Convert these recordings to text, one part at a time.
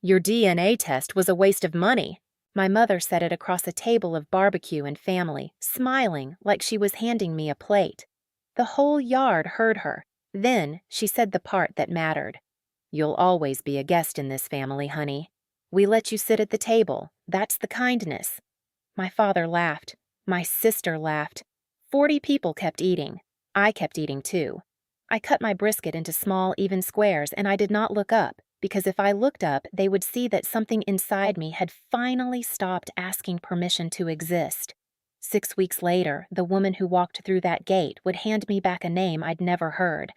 Your DNA test was a waste of money. My mother said it across a table of barbecue and family, smiling like she was handing me a plate. The whole yard heard her. Then she said the part that mattered. You'll always be a guest in this family, honey. We let you sit at the table. That's the kindness. My father laughed. My sister laughed. 40 people kept eating. I kept eating too. I cut my brisket into small, even squares, and I did not look up, because if I looked up, they would see that something inside me had finally stopped asking permission to exist. 6 weeks later, the woman who walked through that gate would hand me back a name I'd never heard.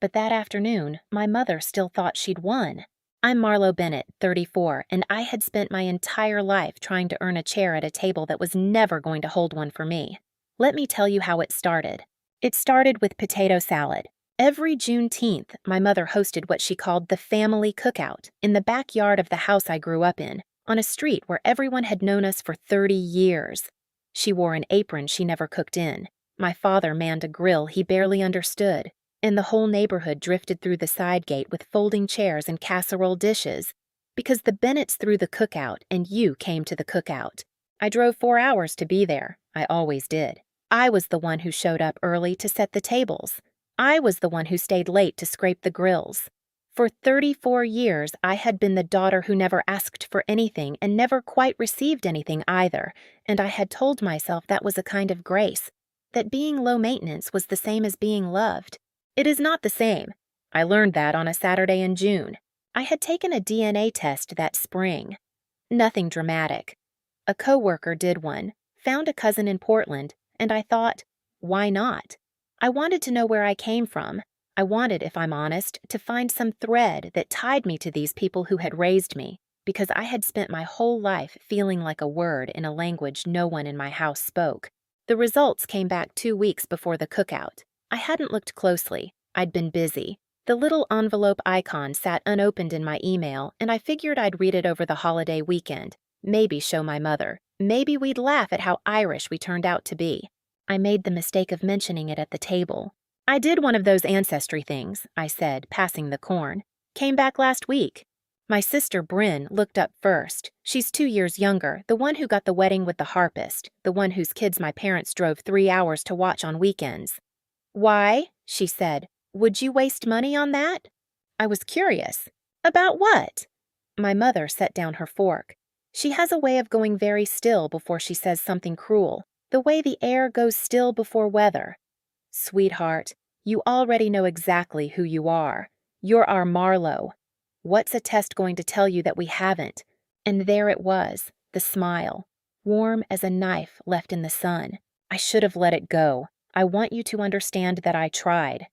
But that afternoon, my mother still thought she'd won. I'm Marlowe Bennett, 34, and I had spent my entire life trying to earn a chair at a table that was never going to hold one for me. Let me tell you how it started. It started with potato salad. Every Juneteenth, my mother hosted what she called the family cookout in the backyard of the house I grew up in, on a street where everyone had known us for 30 years. She wore an apron she never cooked in. My father manned a grill he barely understood, and the whole neighborhood drifted through the side gate with folding chairs and casserole dishes, because the Bennetts threw the cookout and you came to the cookout. I drove 4 hours to be there. I always did. I was the one who showed up early to set the tables. I was the one who stayed late to scrape the grills. For 34 years, I had been the daughter who never asked for anything and never quite received anything either, and I had told myself that was a kind of grace, that being low maintenance was the same as being loved. It is not the same. I learned that on a Saturday in June. I had taken a DNA test that spring. Nothing dramatic. A coworker did one, found a cousin in Portland, and I thought, why not? I wanted to know where I came from. I wanted, if I'm honest, to find some thread that tied me to these people who had raised me, because I had spent my whole life feeling like a word in a language no one in my house spoke. The results came back 2 weeks before the cookout. I hadn't looked closely. I'd been busy. The little envelope icon sat unopened in my email, and I figured I'd read it over the holiday weekend. Maybe show my mother. Maybe we'd laugh at how Irish we turned out to be. I made the mistake of mentioning it at the table. I did one of those ancestry things, I said, passing the corn. Came back last week. My sister Bryn looked up first. She's 2 years younger, the one who got the wedding with the harpist, the one whose kids my parents drove 3 hours to watch on weekends. Why? She said. Would you waste money on that? I was curious. About what? My mother set down her fork. She has a way of going very still before she says something cruel, the way the air goes still before weather. Sweetheart, you already know exactly who you are. You're our Marlowe. What's a test going to tell you that we haven't? And there it was, the smile, warm as a knife left in the sun. I should have let it go. I want you to understand that I tried.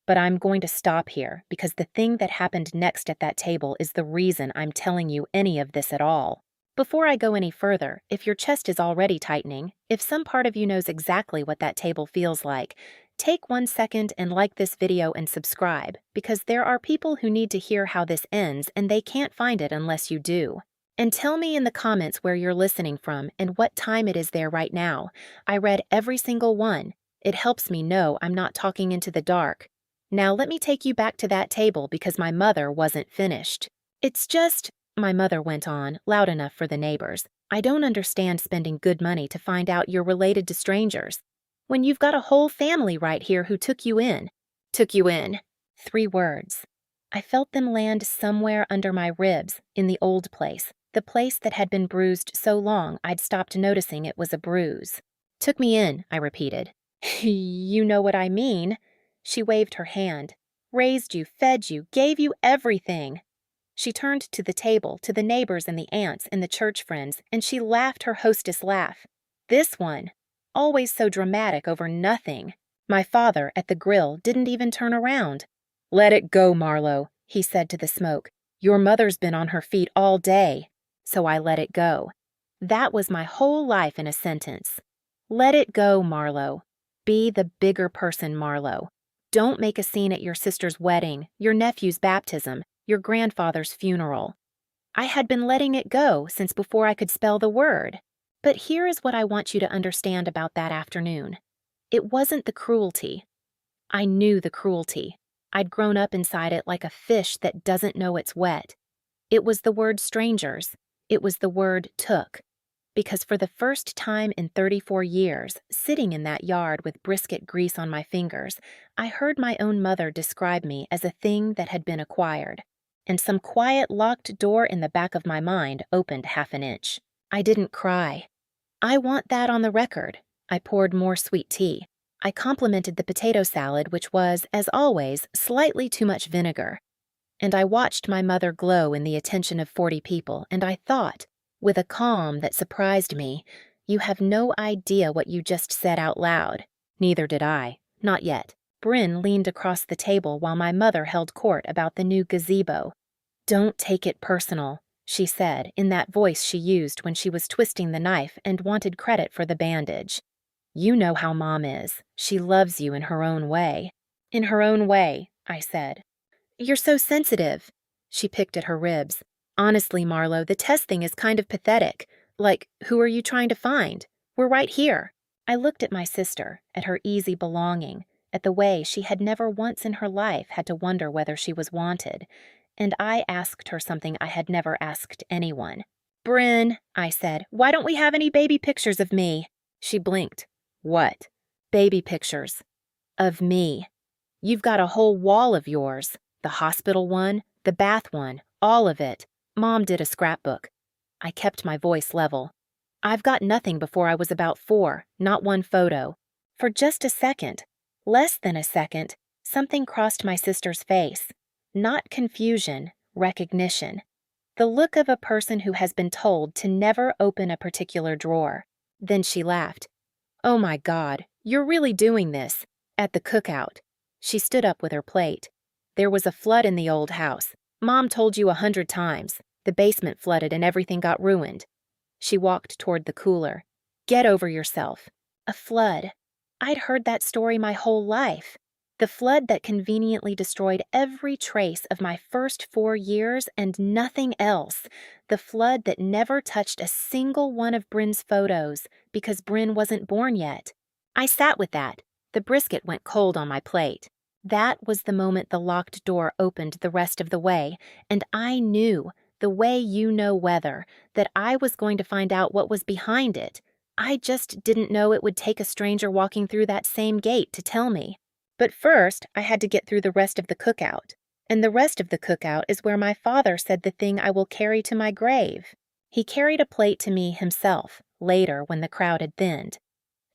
But I'm going to stop here because the thing that happened next at that table is the reason I'm telling you any of this at all. Before I go any further, if your chest is already tightening, if some part of you knows exactly what that table feels like, take 1 second and like this video and subscribe, because there are people who need to hear how this ends and they can't find it unless you do. And tell me in the comments where you're listening from and what time it is there right now. I read every single one. It helps me know I'm not talking into the dark. Now let me take you back to that table because my mother wasn't finished. It's just, my mother went on, loud enough for the neighbors, I don't understand spending good money to find out you're related to strangers, when you've got a whole family right here who took you in. Took you in. 3 words. I felt them land somewhere under my ribs, in the old place, the place that had been bruised so long I'd stopped noticing it was a bruise. Took me in, I repeated. You know what I mean. She waved her hand. Raised you, fed you, gave you everything. She turned to the table, to the neighbors and the aunts and the church friends, and she laughed her hostess laugh. This one, always so dramatic over nothing. My father, at the grill, didn't even turn around. Let it go, Marlowe, he said to the smoke. Your mother's been on her feet all day. So I let it go. That was my whole life in a sentence. Let it go, Marlowe. Be the bigger person, Marlowe. Don't make a scene at your sister's wedding, your nephew's baptism, your grandfather's funeral. I had been letting it go since before I could spell the word. But here is what I want you to understand about that afternoon. It wasn't the cruelty. I knew the cruelty. I'd grown up inside it like a fish that doesn't know it's wet. It was the word strangers. It was the word took. Because for the first time in 34 years, sitting in that yard with brisket grease on my fingers, I heard my own mother describe me as a thing that had been acquired. And some quiet locked door in the back of my mind opened half an inch. I didn't cry. I want that on the record. I poured more sweet tea. I complimented the potato salad, which was, as always, slightly too much vinegar. And I watched my mother glow in the attention of 40 people, and I thought, with a calm that surprised me, "You have no idea what you just said out loud." Neither did I. Not yet. Bryn leaned across the table while my mother held court about the new gazebo. "Don't take it personal," she said in that voice she used when she was twisting the knife and wanted credit for the bandage. "You know how Mom is. She loves you in her own way." "In her own way," I said. "You're so sensitive." She picked at her ribs. "Honestly, Marlowe, the test thing is kind of pathetic. Like, who are you trying to find? We're right here." I looked at my sister, at her easy belonging, at the way she had never once in her life had to wonder whether she was wanted, and I asked her something I had never asked anyone. "Bryn," I said, "why don't we have any baby pictures of me?" She blinked. "What?" "Baby pictures. Of me. You've got a whole wall of yours. The hospital one, the bath one, all of it. Mom did a scrapbook." I kept my voice level. "I've got nothing before I was about 4, not one photo." For just a second, less than a second, something crossed my sister's face. Not confusion, recognition. The look of a person who has been told to never open a particular drawer. Then she laughed. "Oh my God, you're really doing this. At the cookout." She stood up with her plate. "There was a flood in the old house. Mom told you 100 times. The basement flooded and everything got ruined." She walked toward the cooler. "Get over yourself." A flood. I'd heard that story my whole life. The flood that conveniently destroyed every trace of my first 4 years and nothing else. The flood that never touched a single one of Bryn's photos because Bryn wasn't born yet. I sat with that. The brisket went cold on my plate. That was the moment the locked door opened the rest of the way, and I knew, the way you know weather, that I was going to find out what was behind it. I just didn't know it would take a stranger walking through that same gate to tell me. But first, I had to get through the rest of the cookout. And the rest of the cookout is where my father said the thing I will carry to my grave. He carried a plate to me himself, later when the crowd had thinned.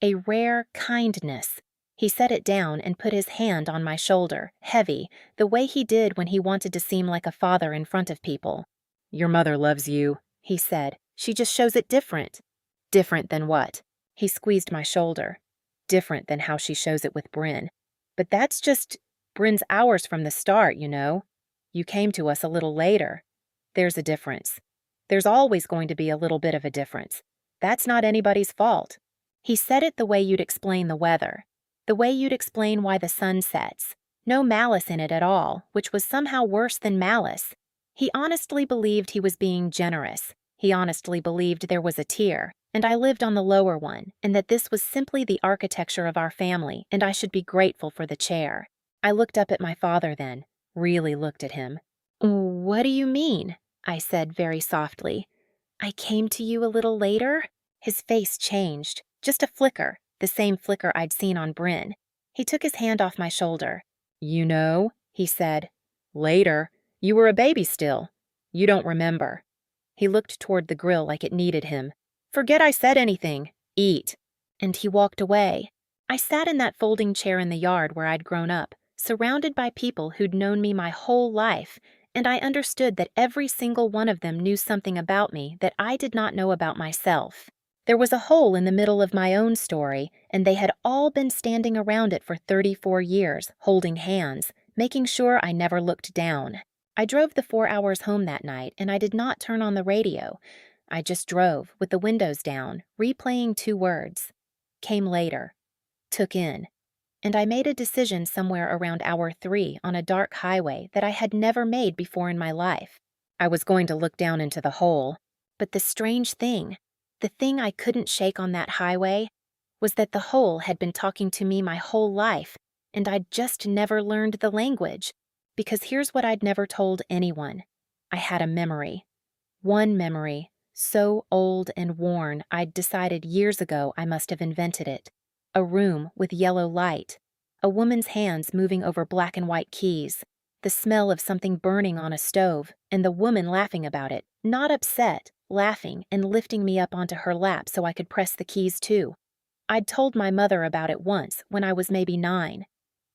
A rare kindness. He set it down and put his hand on my shoulder, heavy, the way he did when he wanted to seem like a father in front of people. "Your mother loves you," he said. "She just shows it different." "Different than what?" He squeezed my shoulder. "Different than how she shows it with Bryn. But that's just Bryn's ours from the start, you know. You came to us a little later. There's a difference. There's always going to be a little bit of a difference. That's not anybody's fault." He said it the way you'd explain the weather. The way you'd explain why the sun sets. No malice in it at all, which was somehow worse than malice. He honestly believed he was being generous. He honestly believed there was a tier, and I lived on the lower one, and that this was simply the architecture of our family, and I should be grateful for the chair. I looked up at my father then, really looked at him. "What do you mean?" I said very softly. "I came to you a little later?" His face changed, just a flicker, the same flicker I'd seen on Bryn. He took his hand off my shoulder. "You know," he said. "Later. You were a baby still. You don't remember." He looked toward the grill like it needed him. "Forget I said anything. Eat." And he walked away. I sat in that folding chair in the yard where I'd grown up, surrounded by people who'd known me my whole life, and I understood that every single one of them knew something about me that I did not know about myself. There was a hole in the middle of my own story, and they had all been standing around it for 34 years, holding hands, making sure I never looked down. I drove the 4 hours home that night, and I did not turn on the radio. I just drove, with the windows down, replaying 2 words. Came later. Took in. And I made a decision somewhere around hour 3 on a dark highway that I had never made before in my life. I was going to look down into the hole. But the strange thing, the thing I couldn't shake on that highway, was that the hole had been talking to me my whole life, and I'd just never learned the language. Because here's what I'd never told anyone. I had a memory. One memory, so old and worn I'd decided years ago I must have invented it. A room with yellow light. A woman's hands moving over black and white keys. The smell of something burning on a stove, and the woman laughing about it, not upset, laughing and lifting me up onto her lap so I could press the keys too. I'd told my mother about it once when I was maybe 9.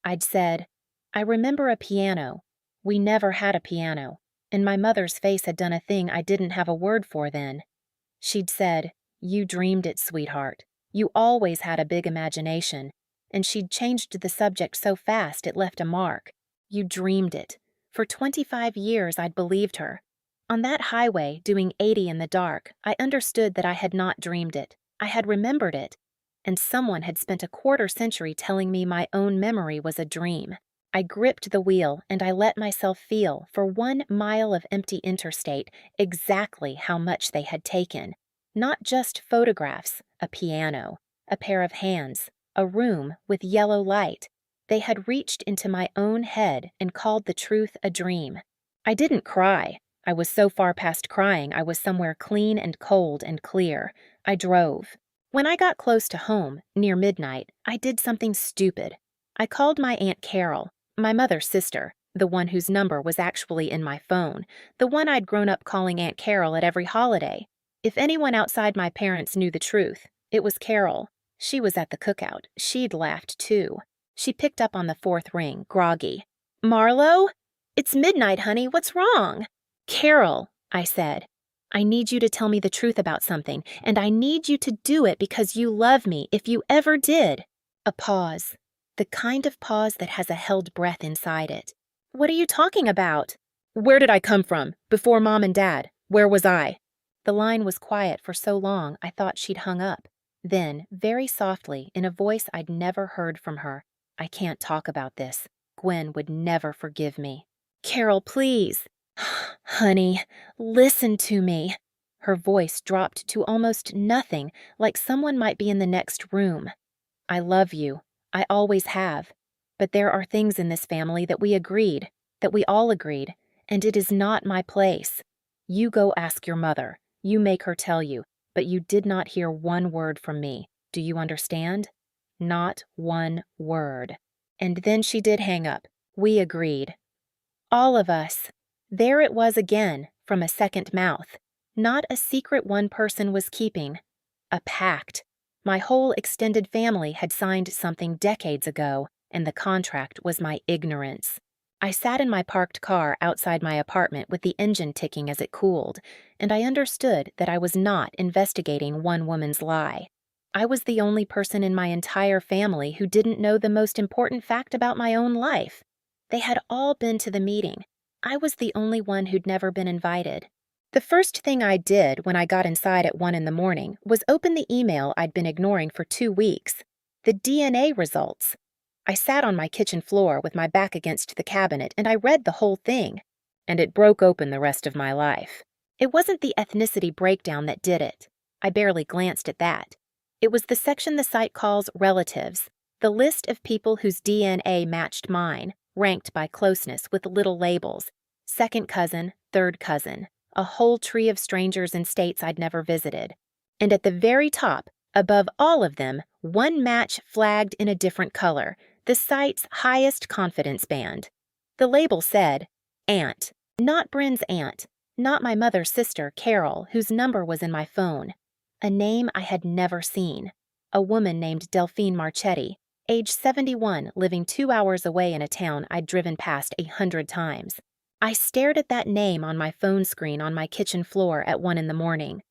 I'd said, "I remember a piano. We never had a piano," and my mother's face had done a thing I didn't have a word for then. She'd said, "You dreamed it, sweetheart. You always had a big imagination," and she'd changed the subject so fast it left a mark. You dreamed it. For 25 years I'd believed her. On that highway, doing 80 in the dark, I understood that I had not dreamed it. I had remembered it. And someone had spent a quarter-century telling me my own memory was a dream. I gripped the wheel and I let myself feel, for 1 mile of empty interstate, exactly how much they had taken. Not just photographs, a piano, a pair of hands, a room with yellow light. They had reached into my own head and called the truth a dream. I didn't cry. I was so far past crying I was somewhere clean and cold and clear. I drove. When I got close to home, near midnight, I did something stupid. I called my Aunt Carol, my mother's sister, the one whose number was actually in my phone, the one I'd grown up calling Aunt Carol at every holiday. If anyone outside my parents knew the truth, it was Carol. She was at the cookout. She'd laughed too. She picked up on the 4th ring, groggy. "Marlowe? It's midnight, honey. What's wrong?" "Carol," I said, "I need you to tell me the truth about something, and I need you to do it because you love me, if you ever did." A pause. The kind of pause that has a held breath inside it. "What are you talking about?" "Where did I come from? Before Mom and Dad? Where was I?" The line was quiet for so long I thought she'd hung up. Then, very softly, in a voice I'd never heard from her, "I can't talk about this. Gwen would never forgive me." "Carol, please." "Honey, listen to me." Her voice dropped to almost nothing, like someone might be in the next room. "I love you. I always have. But there are things in this family that we agreed, that we all agreed, and it is not my place. You go ask your mother. You make her tell you, but you did not hear one word from me. Do you understand? Not one word." And then she did hang up. We agreed. All of us. There it was again, from a second mouth. Not a secret one person was keeping. A pact. My whole extended family had signed something decades ago, and the contract was my ignorance. I sat in my parked car outside my apartment with the engine ticking as it cooled, and I understood that I was not investigating one woman's lie. I was the only person in my entire family who didn't know the most important fact about my own life. They had all been to the meeting. I was the only one who'd never been invited. The first thing I did when I got inside at 1 in the morning was open the email I'd been ignoring for 2 weeks. The DNA results. I sat on my kitchen floor with my back against the cabinet and I read the whole thing. And it broke open the rest of my life. It wasn't the ethnicity breakdown that did it. I barely glanced at that. It was the section the site calls relatives, the list of people whose DNA matched mine, ranked by closeness with little labels. Second cousin, third cousin, a whole tree of strangers in states I'd never visited. And at the very top, above all of them, one match flagged in a different color, the site's highest confidence band. The label said, Aunt, not Bryn's aunt, not my mother's sister, Carol, whose number was in my phone. A name I had never seen. A woman named Delphine Marchetti, age 71, living 2 hours away in a town I'd driven past 100 times. I stared at that name on my phone screen on my kitchen floor at 1 in the morning.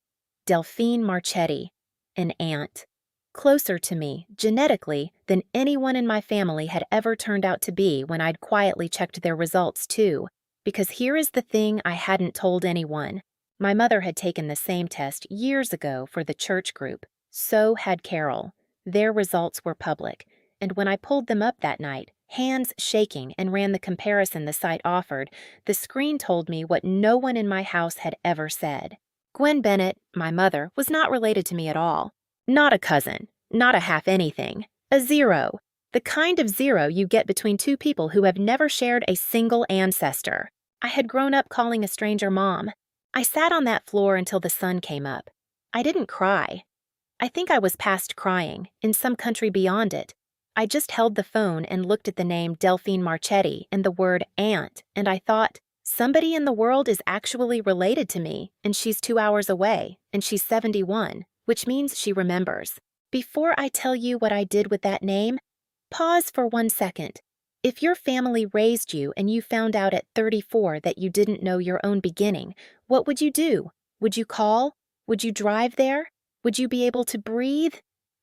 Delphine Marchetti, an aunt. Closer to me, genetically, than anyone in my family had ever turned out to be when I'd quietly checked their results too. Because here is the thing I hadn't told anyone. My mother had taken the same test years ago for the church group. So had Carol. Their results were public, and when I pulled them up that night, hands shaking, and ran the comparison the site offered, the screen told me what no one in my house had ever said. Gwen Bennett, my mother, was not related to me at all. Not a cousin, not a half anything, a zero. The kind of zero you get between two people who have never shared a single ancestor. I had grown up calling a stranger mom. I sat on that floor until the sun came up. I didn't cry. I think I was past crying, in some country beyond it. I just held the phone and looked at the name Delphine Marchetti and the word aunt, and I thought, somebody in the world is actually related to me, and she's 2 hours away, and she's 71, which means she remembers. Before I tell you what I did with that name, pause for 1 second. If your family raised you and you found out at 34 that you didn't know your own beginning, what would you do? Would you call? Would you drive there? Would you be able to breathe?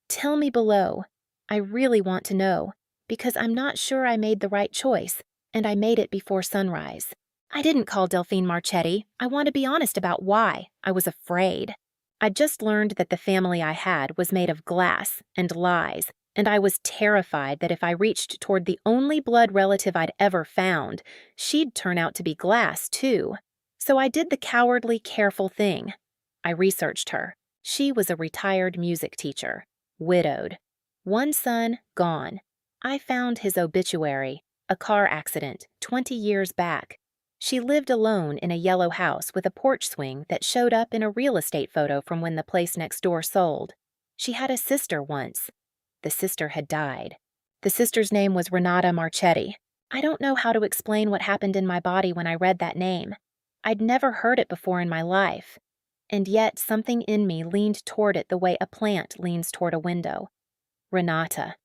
Tell me below. I really want to know, because I'm not sure I made the right choice, and I made it before sunrise. I didn't call Delphine Marchetti. I want to be honest about why. I was afraid. I'd just learned that the family I had was made of glass and lies, and I was terrified that if I reached toward the only blood relative I'd ever found, she'd turn out to be glass, too. So I did the cowardly, careful thing. I researched her. She was a retired music teacher, widowed. 1 son, gone. I found his obituary, a car accident, 20 years back. She lived alone in a yellow house with a porch swing that showed up in a real estate photo from when the place next door sold. She had a sister once. The sister had died. The sister's name was Renata Marchetti. I don't know how to explain what happened in my body when I read that name. I'd never heard it before in my life. And yet something in me leaned toward it the way a plant leans toward a window. Renata.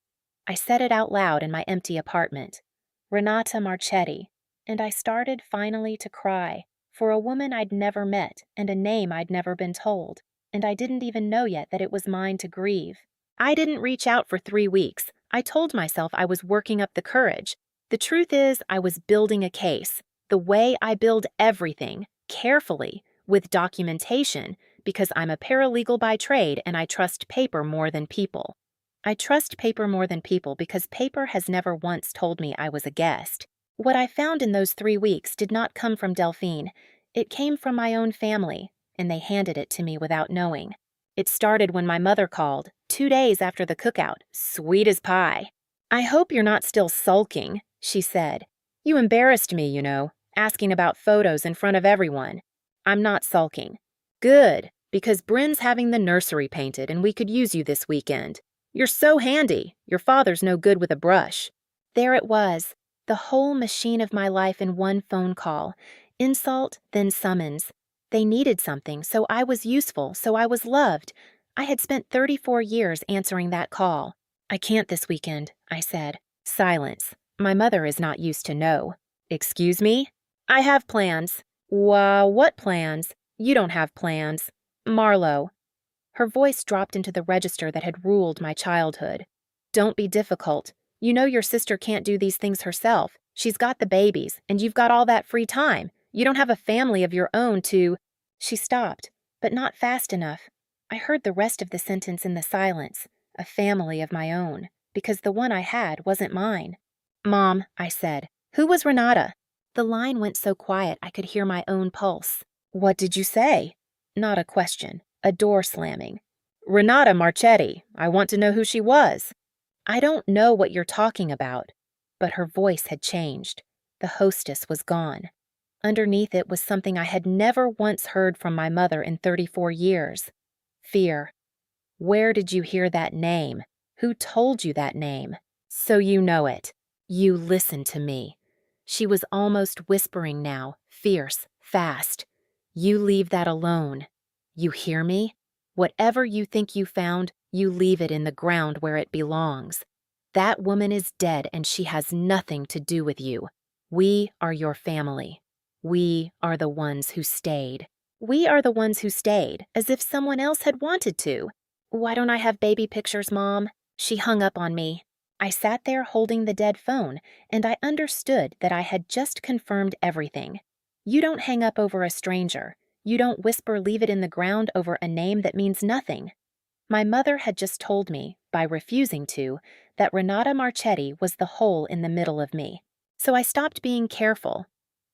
I said it out loud in my empty apartment. Renata Marchetti. And I started finally to cry, for a woman I'd never met and a name I'd never been told, and I didn't even know yet that it was mine to grieve. I didn't reach out for 3 weeks. I told myself I was working up the courage. The truth is, I was building a case, the way I build everything, carefully, with documentation, because I'm a paralegal by trade and I trust paper more than people. I trust paper more than people because paper has never once told me I was a guest. What I found in those 3 weeks did not come from Delphine. It came from my own family, and they handed it to me without knowing. It started when my mother called, 2 days after the cookout, sweet as pie. "I hope you're not still sulking," she said. "You embarrassed me, you know, asking about photos in front of everyone." "I'm not sulking." "Good, because Bryn's having the nursery painted and we could use you this weekend. You're so handy. Your father's no good with a brush." There it was. The whole machine of my life in one phone call. Insult, then summons. They needed something, so I was useful, so I was loved. I had spent 34 years answering that call. "I can't this weekend," I said. Silence. My mother is not used to no. "Excuse me?" "I have plans." What plans?" "You don't have plans." "Marlowe." Her voice dropped into the register that had ruled my childhood. "Don't be difficult. You know your sister can't do these things herself. She's got the babies, and you've got all that free time. You don't have a family of your own to—" She stopped, but not fast enough. I heard the rest of the sentence in the silence. A family of my own, because the one I had wasn't mine. "Mom," I said, "who was Renata?" The line went so quiet I could hear my own pulse. "What did you say?" Not a question, a door slamming. "Renata Marchetti. I want to know who she was." "I don't know what you're talking about." But her voice had changed. The hostess was gone. Underneath it was something I had never once heard from my mother in 34 years. Fear. "Where did you hear that name? Who told you that name? So you know it. You listen to me." She was almost whispering now, fierce, fast. "You leave that alone. You hear me? Whatever you think you found, you leave it in the ground where it belongs. That woman is dead and she has nothing to do with you. We are your family. We are the ones who stayed." We are the ones who stayed, as if someone else had wanted to. "Why don't I have baby pictures, Mom?" She hung up on me. I sat there holding the dead phone, and I understood that I had just confirmed everything. You don't hang up over a stranger. You don't whisper leave it in the ground over a name that means nothing. My mother had just told me, by refusing to, that Renata Marchetti was the hole in the middle of me. So I stopped being careful.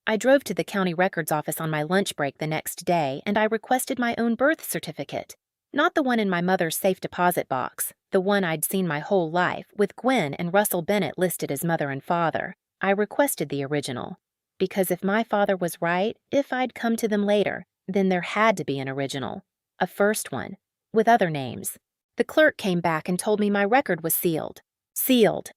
I drove to the county records office on my lunch break the next day, and I requested my own birth certificate. Not the one in my mother's safe deposit box, the one I'd seen my whole life, with Gwen and Russell Bennett listed as mother and father. I requested the original. because if my father was right, if I'd come to them later, then there had to be an original, a first one, with other names. The clerk came back and told me my record was sealed. Sealed.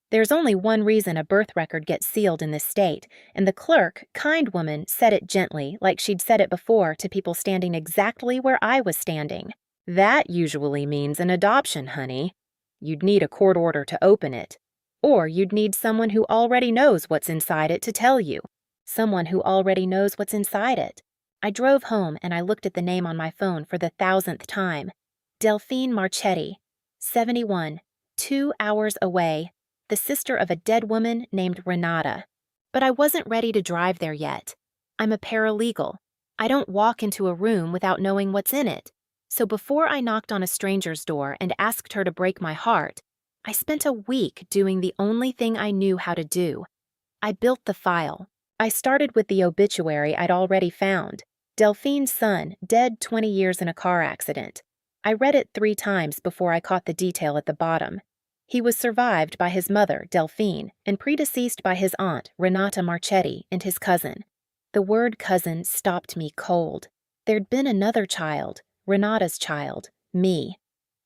There's only one reason a birth record gets sealed in this state, and the clerk, kind woman, said it gently, like she'd said it before to people standing exactly where I was standing. That usually means an adoption, honey. You'd need a court order to open it. Or you'd need someone who already knows what's inside it to tell you. Someone who already knows what's inside it. I drove home and I looked at the name on my phone for the 1,000th time. Delphine Marchetti, 71, 2 hours away, the sister of a dead woman named Renata. But I wasn't ready to drive there yet. I'm a paralegal. I don't walk into a room without knowing what's in it. So before I knocked on a stranger's door and asked her to break my heart, I spent a week doing the only thing I knew how to do. I built the file. I started with the obituary I'd already found. Delphine's son, dead 20 years in a car accident. I read it 3 times before I caught the detail at the bottom. He was survived by his mother, Delphine, and predeceased by his aunt, Renata Marchetti, and his cousin. The word cousin stopped me cold. There'd been another child, Renata's child, me.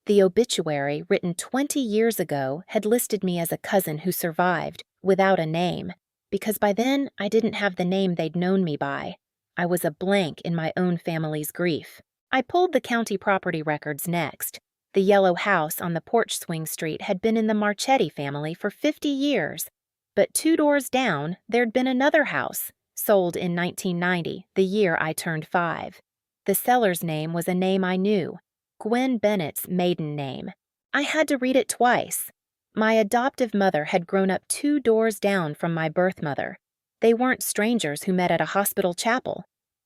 The obituary, written 20 years ago, had listed me as a cousin who survived, without a name, because by then I didn't have the name they'd known me by. I was a blank in my own family's grief. I pulled the county property records next. The yellow house on the porch swing street had been in the Marchetti family for 50 years, but 2 doors down, there'd been another house, sold in 1990, the year I turned 5. The seller's name was a name I knew, Gwen Bennett's maiden name. I had to read it twice. My adoptive mother had grown up 2 doors down from my birth mother. They weren't strangers who met at a hospital chapel.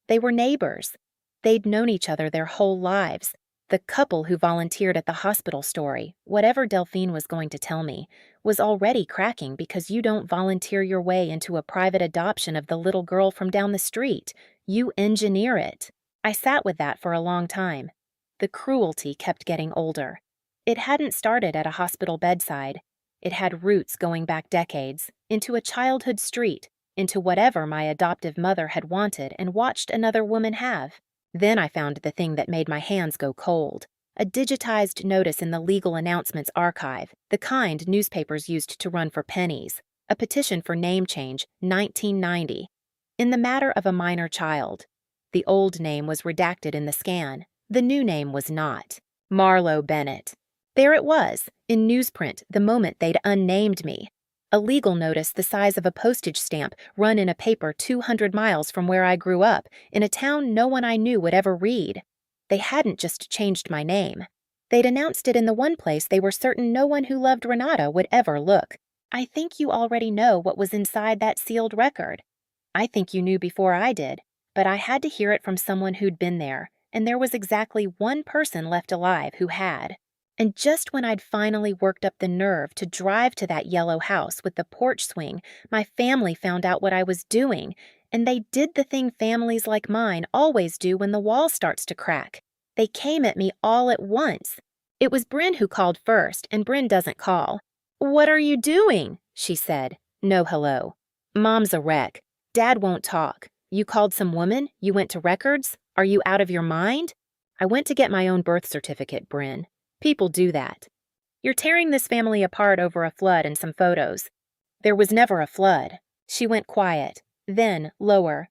They were neighbors. They'd known each other their whole lives. The couple who volunteered at the hospital story, whatever Delphine was going to tell me, was already cracking because you don't volunteer your way into a private adoption of the little girl from down the street. You engineer it. I sat with that for a long time. The cruelty kept getting older. It hadn't started at a hospital bedside. It had roots going back decades, into a childhood street, into whatever my adoptive mother had wanted and watched another woman have. Then I found the thing that made my hands go cold. A digitized notice in the legal announcements archive, the kind newspapers used to run for pennies. A petition for name change, 1990. In the matter of a minor child. The old name was redacted in the scan. The new name was not. Marlowe Bennett. There it was, in newsprint, the moment they'd unnamed me. A legal notice the size of a postage stamp run in a paper 200 miles from where I grew up, in a town no one I knew would ever read. They hadn't just changed my name. They'd announced it in the one place they were certain no one who loved Renata would ever look. I think you already know what was inside that sealed record. I think you knew before I did, but I had to hear it from someone who'd been there, and there was exactly one person left alive who had. And just when I'd finally worked up the nerve to drive to that yellow house with the porch swing, my family found out what I was doing, and they did the thing families like mine always do when the wall starts to crack. They came at me all at once. It was Bryn who called first, and Bryn doesn't call. "What are you doing?" she said. No hello. "Mom's a wreck. Dad won't talk. You called some woman? You went to records? Are you out of your mind?" "I went to get my own birth certificate, Bryn. People do that. You're tearing this family apart over a flood and some photos." "There was never a flood." She went quiet, then lower.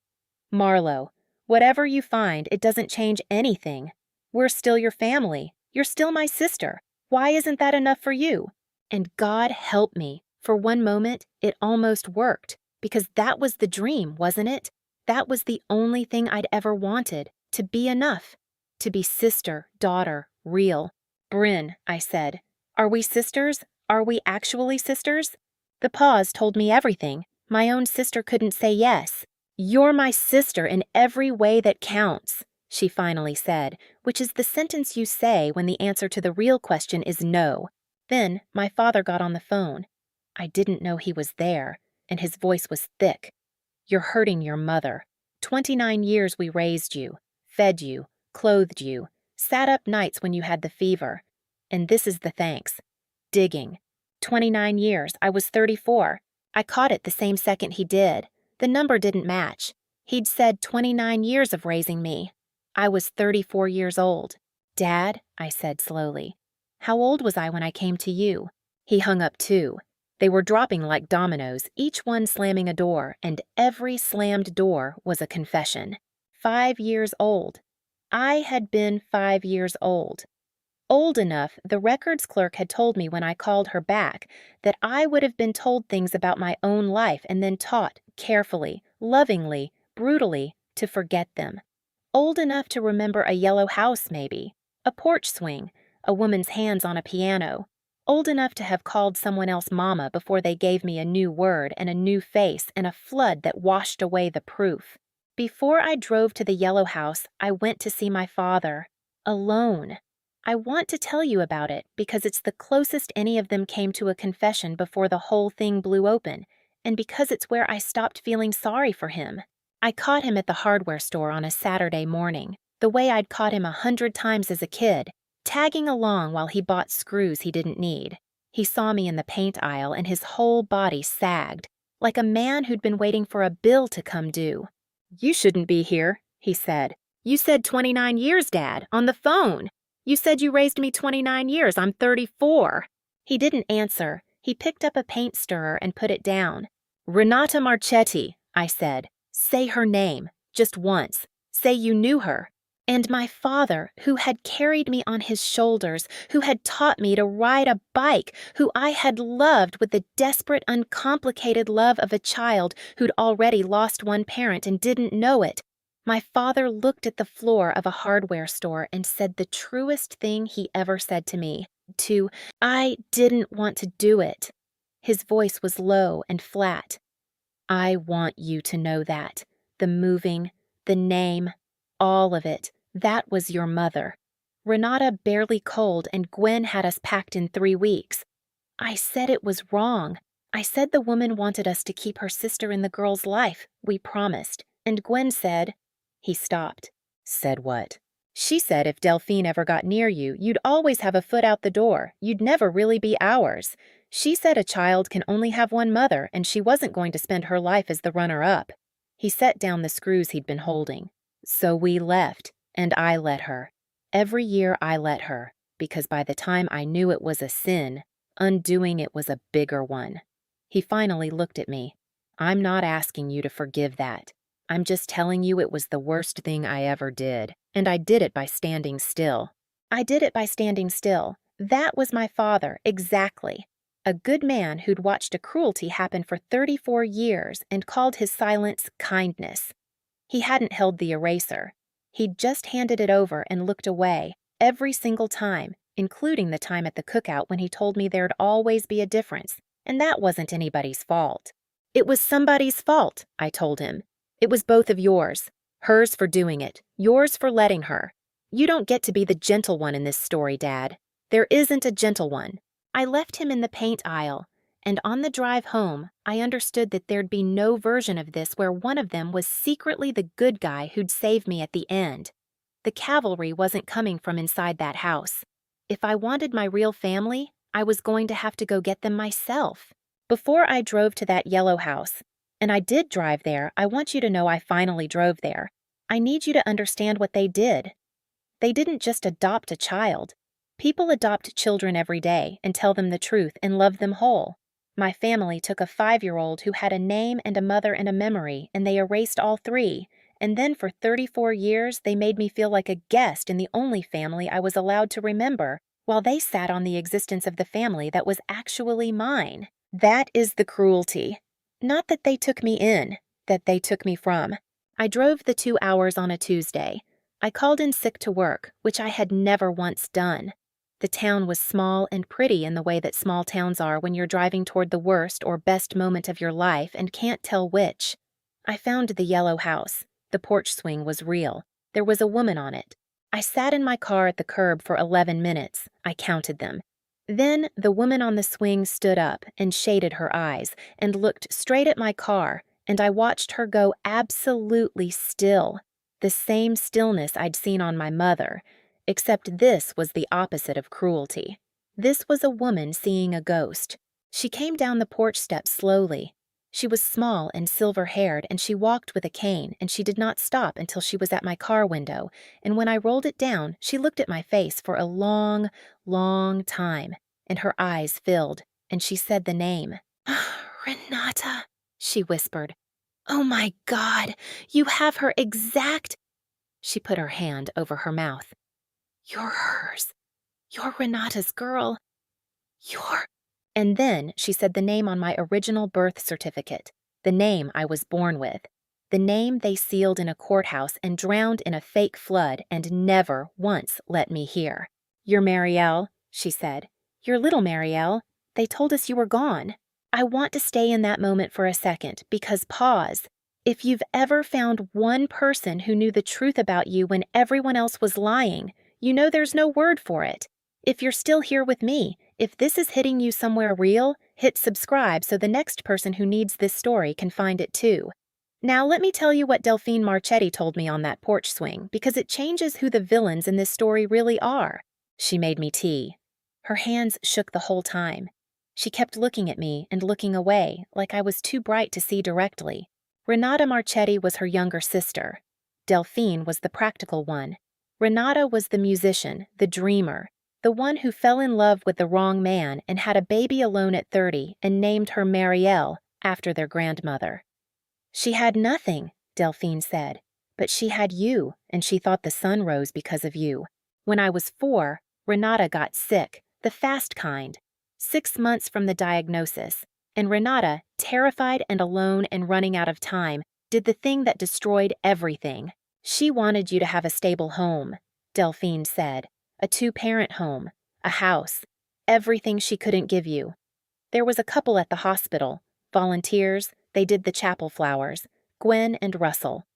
"Marlowe, whatever you find, it doesn't change anything. We're still your family. You're still my sister. Why isn't that enough for you?" And God help me, for one moment, it almost worked, because that was the dream, wasn't it? That was the only thing I'd ever wanted, to be enough. To be sister, daughter, real. "Bryn," I said, "are we sisters? Are we actually sisters?" The pause told me everything. My own sister couldn't say yes. "You're my sister in every way that counts," she finally said, which is the sentence you say when the answer to the real question is no. Then my father got on the phone. I didn't know he was there, and his voice was thick. "You're hurting your mother. 29 years we raised you, fed you, clothed you, sat up nights when you had the fever. And this is the thanks. Digging. 29 years, I was 34. I caught it the same second he did. The number didn't match. He'd said 29 years of raising me. I was 34 years old. Dad, I said slowly, how old was I when I came to you? He hung up too. They were dropping like dominoes, each one slamming a door, and every slammed door was a confession. 5 years old. I had been 5 years old. Old enough, the records clerk had told me when I called her back that I would have been told things about my own life and then taught, carefully, lovingly, brutally, to forget them. Old enough to remember a yellow house, maybe, a porch swing, a woman's hands on a piano. Old enough to have called someone else mama before they gave me a new word and a new face and a flood that washed away the proof. Before I drove to the yellow house, I went to see my father. Alone. I want to tell you about it because it's the closest any of them came to a confession before the whole thing blew open, and because it's where I stopped feeling sorry for him. I caught him at the hardware store on a Saturday morning, the way I'd caught him 100 times as a kid, tagging along while he bought screws he didn't need. He saw me in the paint aisle and his whole body sagged, like a man who'd been waiting for a bill to come due. You shouldn't be here, he said. You said 29 years, Dad, on the phone. You said you raised me 29 years. I'm 34. He didn't answer. He picked up a paint stirrer and put it down. Renata Marchetti, I said. Say her name, just once. Say you knew her. And my father, who had carried me on his shoulders, who had taught me to ride a bike, who I had loved with the desperate, uncomplicated love of a child who'd already lost one parent and didn't know it. My father looked at the floor of a hardware store and said the truest thing he ever said to me, I didn't want to do it. His voice was low and flat. I want you to know that. The moving, the name, all of it. That was your mother. Renata barely cold and Gwen had us packed in 3 weeks. I said it was wrong. I said the woman wanted us to keep her sister in the girl's life. We promised. And Gwen said... He stopped. Said what? She said if Delphine ever got near you, you'd always have a foot out the door. You'd never really be ours. She said a child can only have one mother, and she wasn't going to spend her life as the runner-up. He set down the screws he'd been holding. So we left, and I let her. Every year I let her, because by the time I knew it was a sin, undoing it was a bigger one. He finally looked at me. I'm not asking you to forgive that. I'm just telling you it was the worst thing I ever did, and I did it by standing still. I did it by standing still. That was my father, exactly. A good man who'd watched a cruelty happen for 34 years and called his silence kindness. He hadn't held the eraser. He'd just handed it over and looked away, every single time, including the time at the cookout when he told me there'd always be a difference, and that wasn't anybody's fault. It was somebody's fault, I told him. It was both of yours. Hers for doing it, yours for letting her. You don't get to be the gentle one in this story, Dad. There isn't a gentle one. I left him in the paint aisle, and on the drive home, I understood that there'd be no version of this where one of them was secretly the good guy who'd save me at the end. The cavalry wasn't coming from inside that house. If I wanted my real family, I was going to have to go get them myself. Before I drove to that yellow house, and I did drive there, I want you to know I finally drove there. I need you to understand what they did. They didn't just adopt a child. People adopt children every day and tell them the truth and love them whole. My family took a 5-year-old who had a name and a mother and a memory, and they erased all 3. And then for 34 years, they made me feel like a guest in the only family I was allowed to remember, while they sat on the existence of the family that was actually mine. That is the cruelty. Not that they took me in, that they took me from. I drove the 2 hours on a Tuesday. I called in sick to work, which I had never once done. The town was small and pretty in the way that small towns are when you're driving toward the worst or best moment of your life and can't tell which. I found the yellow house. The porch swing was real. There was a woman on it. I sat in my car at the curb for 11 minutes. I counted them. Then the woman on the swing stood up and shaded her eyes and looked straight at my car, and I watched her go absolutely still. The same stillness I'd seen on my mother, except this was the opposite of cruelty. This was a woman seeing a ghost. She came down the porch steps slowly. She was small and silver-haired, and she walked with a cane, and she did not stop until she was at my car window, and when I rolled it down, she looked at my face for a long, long time, and her eyes filled, and she said the name. "Renata," she whispered. "Oh my God, you have her exact—" She put her hand over her mouth. "You're hers. You're Renata's girl. You're—" And then she said the name on my original birth certificate, the name I was born with, the name they sealed in a courthouse and drowned in a fake flood and never once let me hear. "You're Marielle," she said. "You're little Marielle. They told us you were gone." I want to stay in that moment for a second because pause. If you've ever found one person who knew the truth about you when everyone else was lying, you know there's no word for it. If you're still here with me, if this is hitting you somewhere real, hit subscribe so the next person who needs this story can find it too. Now let me tell you what Delphine Marchetti told me on that porch swing, because it changes who the villains in this story really are. She made me tea. Her hands shook the whole time. She kept looking at me and looking away, like I was too bright to see directly. Renata Marchetti was her younger sister. Delphine was the practical one. Renata was the musician, the dreamer, the one who fell in love with the wrong man and had a baby alone at 30 and named her Marielle after their grandmother. "She had nothing," Delphine said, "but she had you, and she thought the sun rose because of you. When I was 4, Renata got sick, the fast kind. 6 months from the diagnosis, and Renata, terrified and alone and running out of time, did the thing that destroyed everything. She wanted you to have a stable home," Delphine said, "a 2-parent home, a house, everything she couldn't give you. There was a couple at the hospital, volunteers, they did the chapel flowers, Gwen and Russell.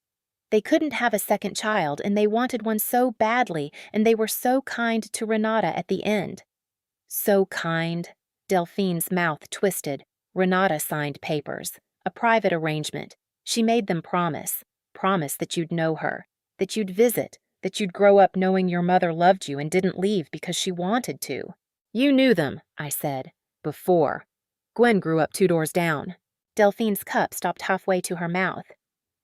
They couldn't have a second child, and they wanted one so badly, and they were so kind to Renata at the end." So kind. Delphine's mouth twisted. Renata signed papers. A private arrangement. She made them promise. Promise that you'd know her. That you'd visit. That you'd grow up knowing your mother loved you and didn't leave because she wanted to. "You knew them," I said. "Before. Gwen grew up 2 doors down." Delphine's cup stopped halfway to her mouth.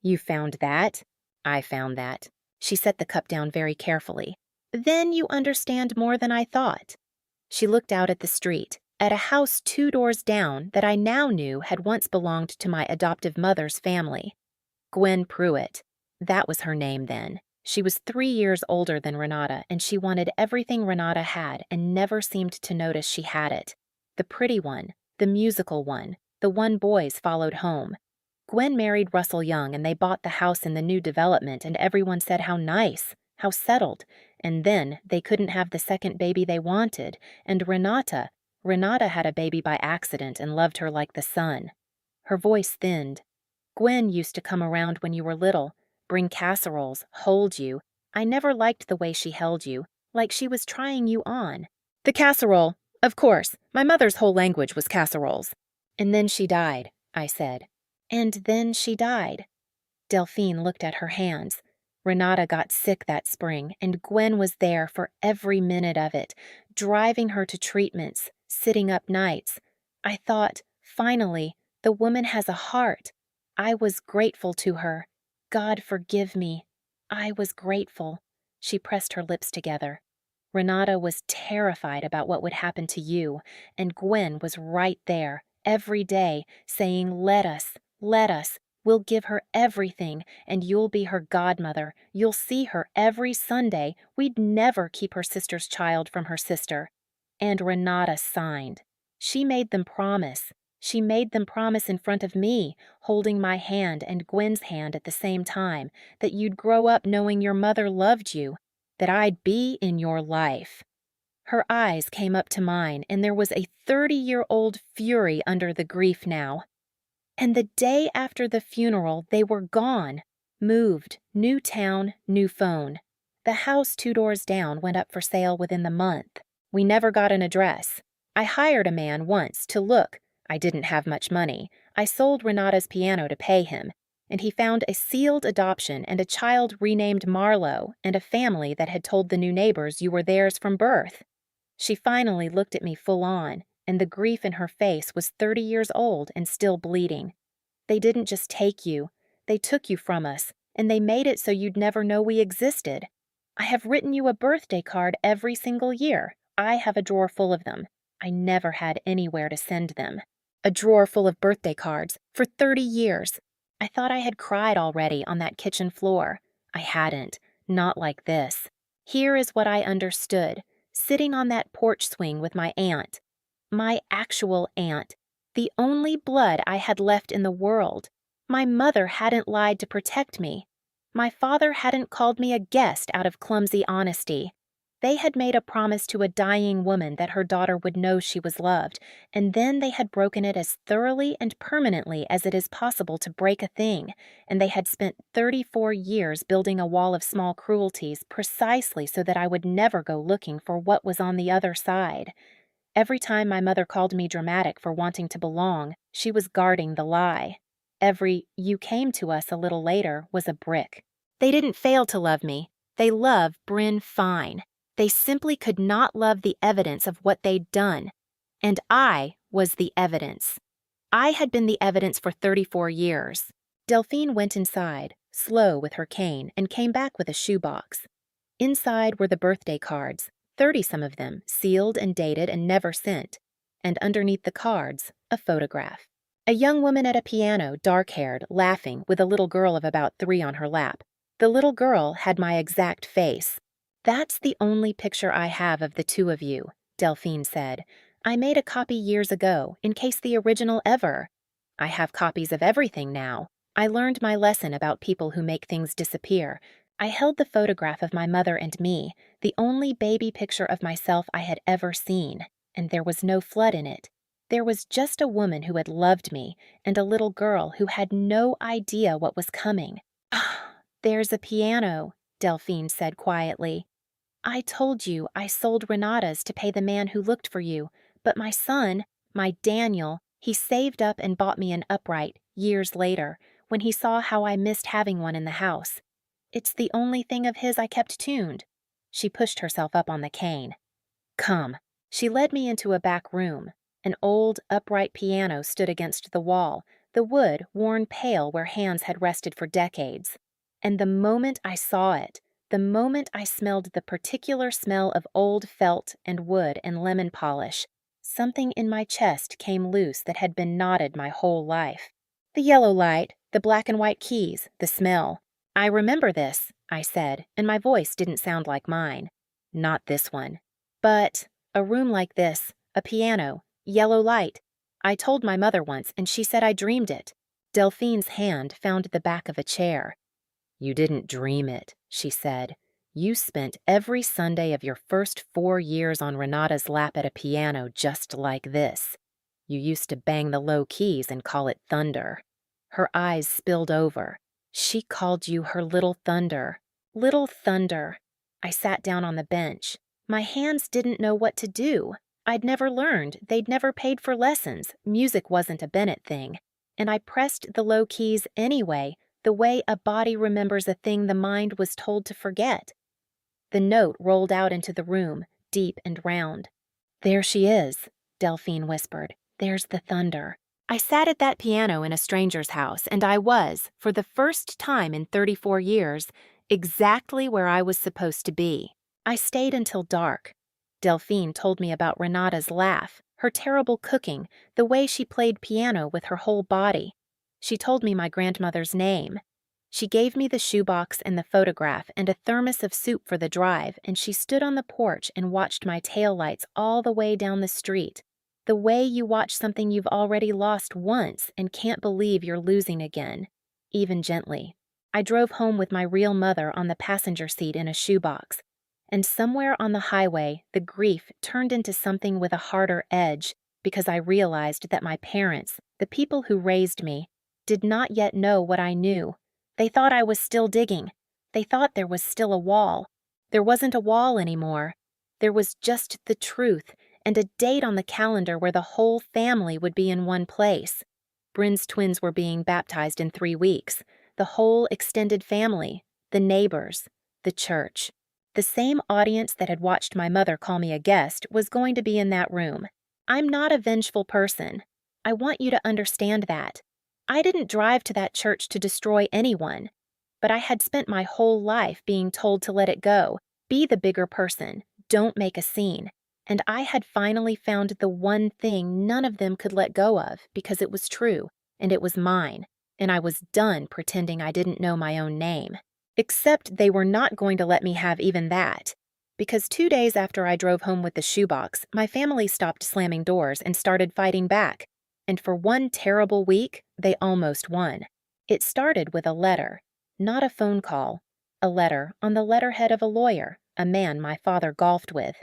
"You found that?" "I found that." She set the cup down very carefully. "Then you understand more than I thought." She looked out at the street, at a house 2 doors down that I now knew had once belonged to my adoptive mother's family. Gwen Pruitt. That was her name then. She was 3 years older than Renata, and she wanted everything Renata had and never seemed to notice she had it. The pretty one, the musical one, the one boys followed home. Gwen married Russell Young, and they bought the house in the new development, and everyone said how nice, how settled. And then they couldn't have the second baby they wanted, and Renata had a baby by accident and loved her like the sun. Her voice thinned. "Gwen used to come around when you were little, bring casseroles, hold you. I never liked the way she held you, like she was trying you on." "The casserole. Of course, my mother's whole language was casseroles." "And then she died," I said. "And then she died." Delphine looked at her hands. Renata got sick that spring, and Gwen was there for every minute of it, driving her to treatments, sitting up nights. I thought, finally, the woman has a heart. I was grateful to her. God forgive me. I was grateful. She pressed her lips together. Renata was terrified about what would happen to you, and Gwen was right there, every day, saying, let us. We'll give her everything, and you'll be her godmother. You'll see her every Sunday. We'd never keep her sister's child from her sister." And Renata signed. She made them promise. She made them promise in front of me, holding my hand and Gwen's hand at the same time, that you'd grow up knowing your mother loved you, that I'd be in your life. Her eyes came up to mine, and there was a 30-year-old fury under the grief now. And the day after the funeral, they were gone. Moved. New town, new phone. The house 2 doors down went up for sale within the month. We never got an address. I hired a man once to look. I didn't have much money. I sold Renata's piano to pay him, and he found a sealed adoption and a child renamed Marlowe and a family that had told the new neighbors you were theirs from birth. She finally looked at me full on, and the grief in her face was 30 years old and still bleeding. They didn't just take you, they took you from us, and they made it so you'd never know we existed. I have written you a birthday card every single year. I have a drawer full of them. I never had anywhere to send them. A drawer full of birthday cards for 30 years. I thought I had cried already on that kitchen floor. I hadn't, not like this. Here is what I understood, sitting on that porch swing with my aunt. My actual aunt. The only blood I had left in the world. My mother hadn't lied to protect me. My father hadn't called me a guest out of clumsy honesty. They had made a promise to a dying woman that her daughter would know she was loved, and then they had broken it as thoroughly and permanently as it is possible to break a thing, and they had spent 34 years building a wall of small cruelties precisely so that I would never go looking for what was on the other side. Every time my mother called me dramatic for wanting to belong, she was guarding the lie. Every "you came to us a little later" was a brick. They didn't fail to love me. They love Bryn fine. They simply could not love the evidence of what they'd done. And I was the evidence. I had been the evidence for 34 years. Delphine went inside, slow with her cane, and came back with a shoebox. Inside were the birthday cards, 30-some of them, sealed and dated and never sent. And underneath the cards, a photograph. A young woman at a piano, dark-haired, laughing, with a little girl of about 3 on her lap. The little girl had my exact face. "That's the only picture I have of the two of you," Delphine said. "I made a copy years ago, in case the original ever. I have copies of everything now. I learned my lesson about people who make things disappear. I held the photograph of my mother and me, the only baby picture of myself I had ever seen, and there was no flood in it. There was just a woman who had loved me, and a little girl who had no idea what was coming." "Ah, there's a piano," Delphine said quietly. "I told you I sold Renata's to pay the man who looked for you, but my son, my Daniel, he saved up and bought me an upright, years later, when he saw how I missed having one in the house. It's the only thing of his I kept tuned." She pushed herself up on the cane. "Come." She led me into a back room. An old, upright piano stood against the wall, the wood worn pale where hands had rested for decades. And the moment I saw it, the moment I smelled the particular smell of old felt and wood and lemon polish, something in my chest came loose that had been knotted my whole life. The yellow light, the black and white keys, the smell. "I remember this," I said, and my voice didn't sound like mine. "Not this one. But a room like this, a piano, yellow light. I told my mother once, and she said I dreamed it." Delphine's hand found the back of a chair. "You didn't dream it," she said. "You spent every Sunday of your first 4 years on Renata's lap at a piano just like this. You used to bang the low keys and call it thunder." Her eyes spilled over. She called you her little thunder. Little thunder. I sat down on the bench. My hands didn't know what to do. I'd never learned. They'd never paid for lessons. Music wasn't a Bennett thing. And I pressed the low keys anyway, the way a body remembers a thing the mind was told to forget. The note rolled out into the room, deep and round. "There she is," Delphine whispered. "There's the thunder." I sat at that piano in a stranger's house, and I was, for the first time in 34 years, exactly where I was supposed to be. I stayed until dark. Delphine told me about Renata's laugh, her terrible cooking, the way she played piano with her whole body. She told me my grandmother's name. She gave me the shoebox and the photograph and a thermos of soup for the drive, and she stood on the porch and watched my taillights all the way down the street. The way you watch something you've already lost once and can't believe you're losing again, even gently. I drove home with my real mother on the passenger seat in a shoebox. And somewhere on the highway, the grief turned into something with a harder edge because I realized that my parents, the people who raised me, did not yet know what I knew. They thought I was still digging. They thought there was still a wall. There wasn't a wall anymore. There was just the truth and a date on the calendar where the whole family would be in one place. Bryn's twins were being baptized in 3 weeks. The whole extended family, the neighbors, the church. The same audience that had watched my mother call me a guest was going to be in that room. I'm not a vengeful person. I want you to understand that. I didn't drive to that church to destroy anyone, but I had spent my whole life being told to let it go, be the bigger person, don't make a scene. And I had finally found the one thing none of them could let go of because it was true, and it was mine, and I was done pretending I didn't know my own name. Except they were not going to let me have even that. Because 2 days after I drove home with the shoebox, my family stopped slamming doors and started fighting back. And for one terrible week, they almost won. It started with a letter, not a phone call. A letter on the letterhead of a lawyer, a man my father golfed with.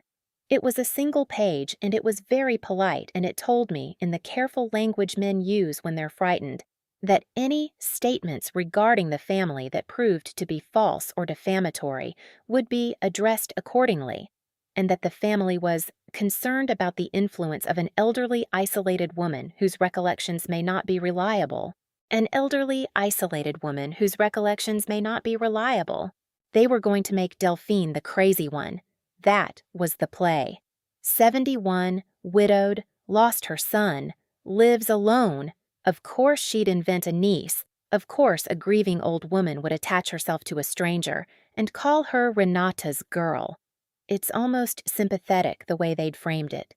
It was a single page, and it was very polite, and it told me, in the careful language men use when they're frightened, that any statements regarding the family that proved to be false or defamatory would be addressed accordingly, and that the family was concerned about the influence of an elderly, isolated woman whose recollections may not be reliable. An elderly, isolated woman whose recollections may not be reliable. They were going to make Delphine the crazy one. That was the play. 71, widowed, lost her son, lives alone. Of course she'd invent a niece. Of course a grieving old woman would attach herself to a stranger and call her Renata's girl. It's almost sympathetic the way they'd framed it.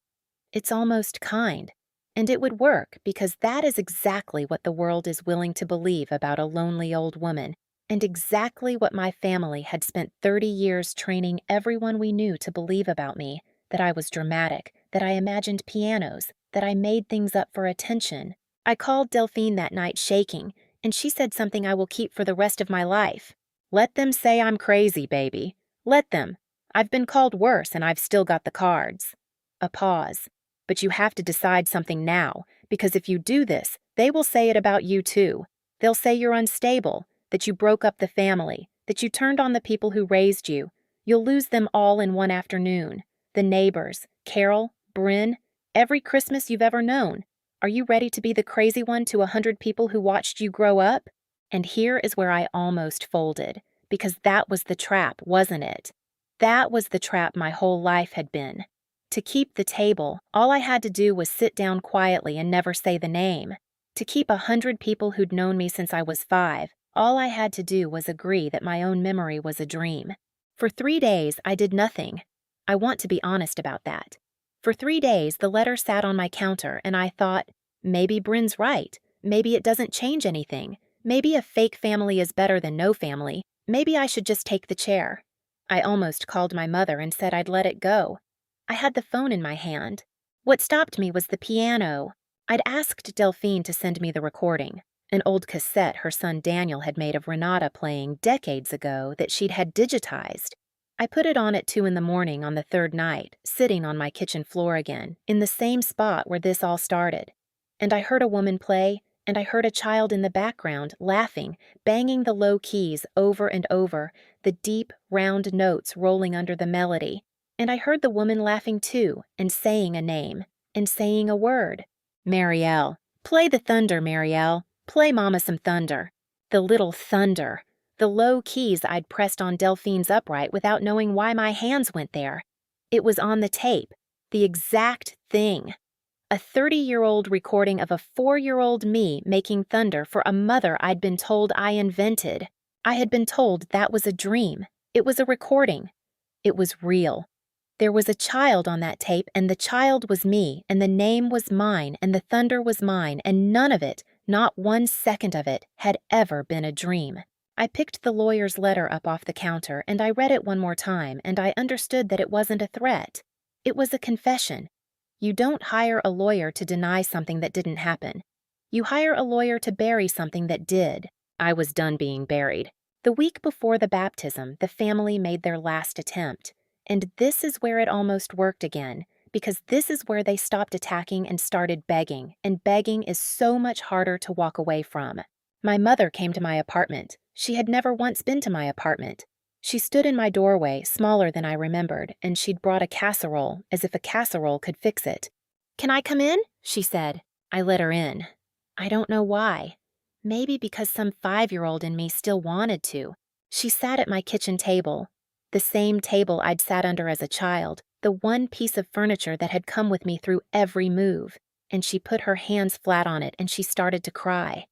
It's almost kind. And it would work because that is exactly what the world is willing to believe about a lonely old woman, and exactly what my family had spent 30 years training everyone we knew to believe about me, that I was dramatic, that I imagined pianos, that I made things up for attention. I called Delphine that night shaking, and she said something I will keep for the rest of my life. Let them say I'm crazy, baby. Let them. I've been called worse, and I've still got the cards. A pause. But you have to decide something now, because if you do this, they will say it about you too. They'll say you're unstable, that you broke up the family, that you turned on the people who raised you. You'll lose them all in one afternoon. The neighbors, Carol, Bryn, every Christmas you've ever known. Are you ready to be the crazy one to 100 people who watched you grow up? And here is where I almost folded, because that was the trap, wasn't it? That was the trap my whole life had been. To keep the table, all I had to do was sit down quietly and never say the name. To keep 100 people who'd known me since I was 5, all I had to do was agree that my own memory was a dream. For 3 days, I did nothing. I want to be honest about that. For 3 days, the letter sat on my counter, and I thought, maybe Bryn's right. Maybe it doesn't change anything. Maybe a fake family is better than no family. Maybe I should just take the chair. I almost called my mother and said I'd let it go. I had the phone in my hand. What stopped me was the piano. I'd asked Delphine to send me the recording, an old cassette her son Daniel had made of Renata playing decades ago that she'd had digitized. I put it on at 2 in the morning on the 3rd night, sitting on my kitchen floor again, in the same spot where this all started. And I heard a woman play, and I heard a child in the background laughing, banging the low keys over and over, the deep, round notes rolling under the melody. And I heard the woman laughing too, and saying a name, and saying a word. Marielle. Play the thunder, Marielle. Play Mama some thunder. The little thunder. The low keys I'd pressed on Delphine's upright without knowing why my hands went there. It was on the tape. The exact thing. A 30-year-old recording of a 4-year-old me making thunder for a mother I'd been told I invented. I had been told that was a dream. It was a recording. It was real. There was a child on that tape, and the child was me, and the name was mine, and the thunder was mine, and none of it, not 1 second of it, had ever been a dream. I picked the lawyer's letter up off the counter, and I read it one more time, and I understood that it wasn't a threat. It was a confession. You don't hire a lawyer to deny something that didn't happen. You hire a lawyer to bury something that did. I was done being buried. The week before the baptism, the family made their last attempt. And this is where it almost worked again, because this is where they stopped attacking and started begging, and begging is so much harder to walk away from. My mother came to my apartment. She had never once been to my apartment. She stood in my doorway, smaller than I remembered, and she'd brought a casserole, as if a casserole could fix it. "Can I come in?" she said. I let her in. I don't know why. Maybe because some 5-year-old in me still wanted to. She sat at my kitchen table. The same table I'd sat under as a child, the one piece of furniture that had come with me through every move, and she put her hands flat on it and she started to cry.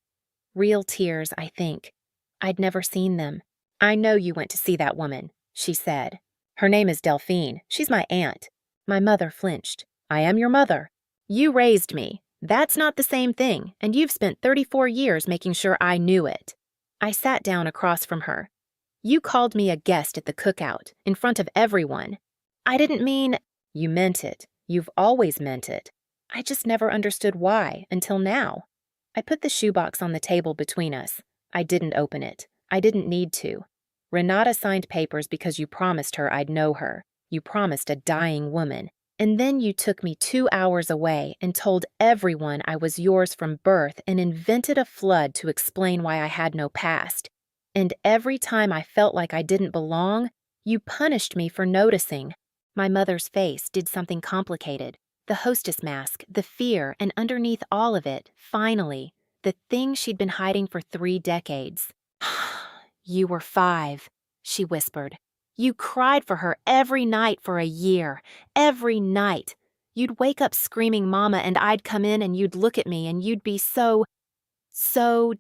Real tears, I think. I'd never seen them. "I know you went to see that woman," she said. "Her name is Delphine. She's my aunt." My mother flinched. "I am your mother. You raised me. That's not the same thing, and you've spent 34 years making sure I knew it." I sat down across from her. "You called me a guest at the cookout, in front of everyone. I didn't mean—" "You meant it. You've always meant it. I just never understood why, until now." I put the shoebox on the table between us. I didn't open it. I didn't need to. "Renata signed papers because you promised her I'd know her. You promised a dying woman. And then you took me 2 hours away and told everyone I was yours from birth and invented a flood to explain why I had no past. And every time I felt like I didn't belong, you punished me for noticing." My mother's face did something complicated. The hostess mask, the fear, and underneath all of it, finally, the thing she'd been hiding for 3 decades. "You were 5, she whispered. "You cried for her every night for a year. Every night. You'd wake up screaming mama and I'd come in and you'd look at me and you'd be so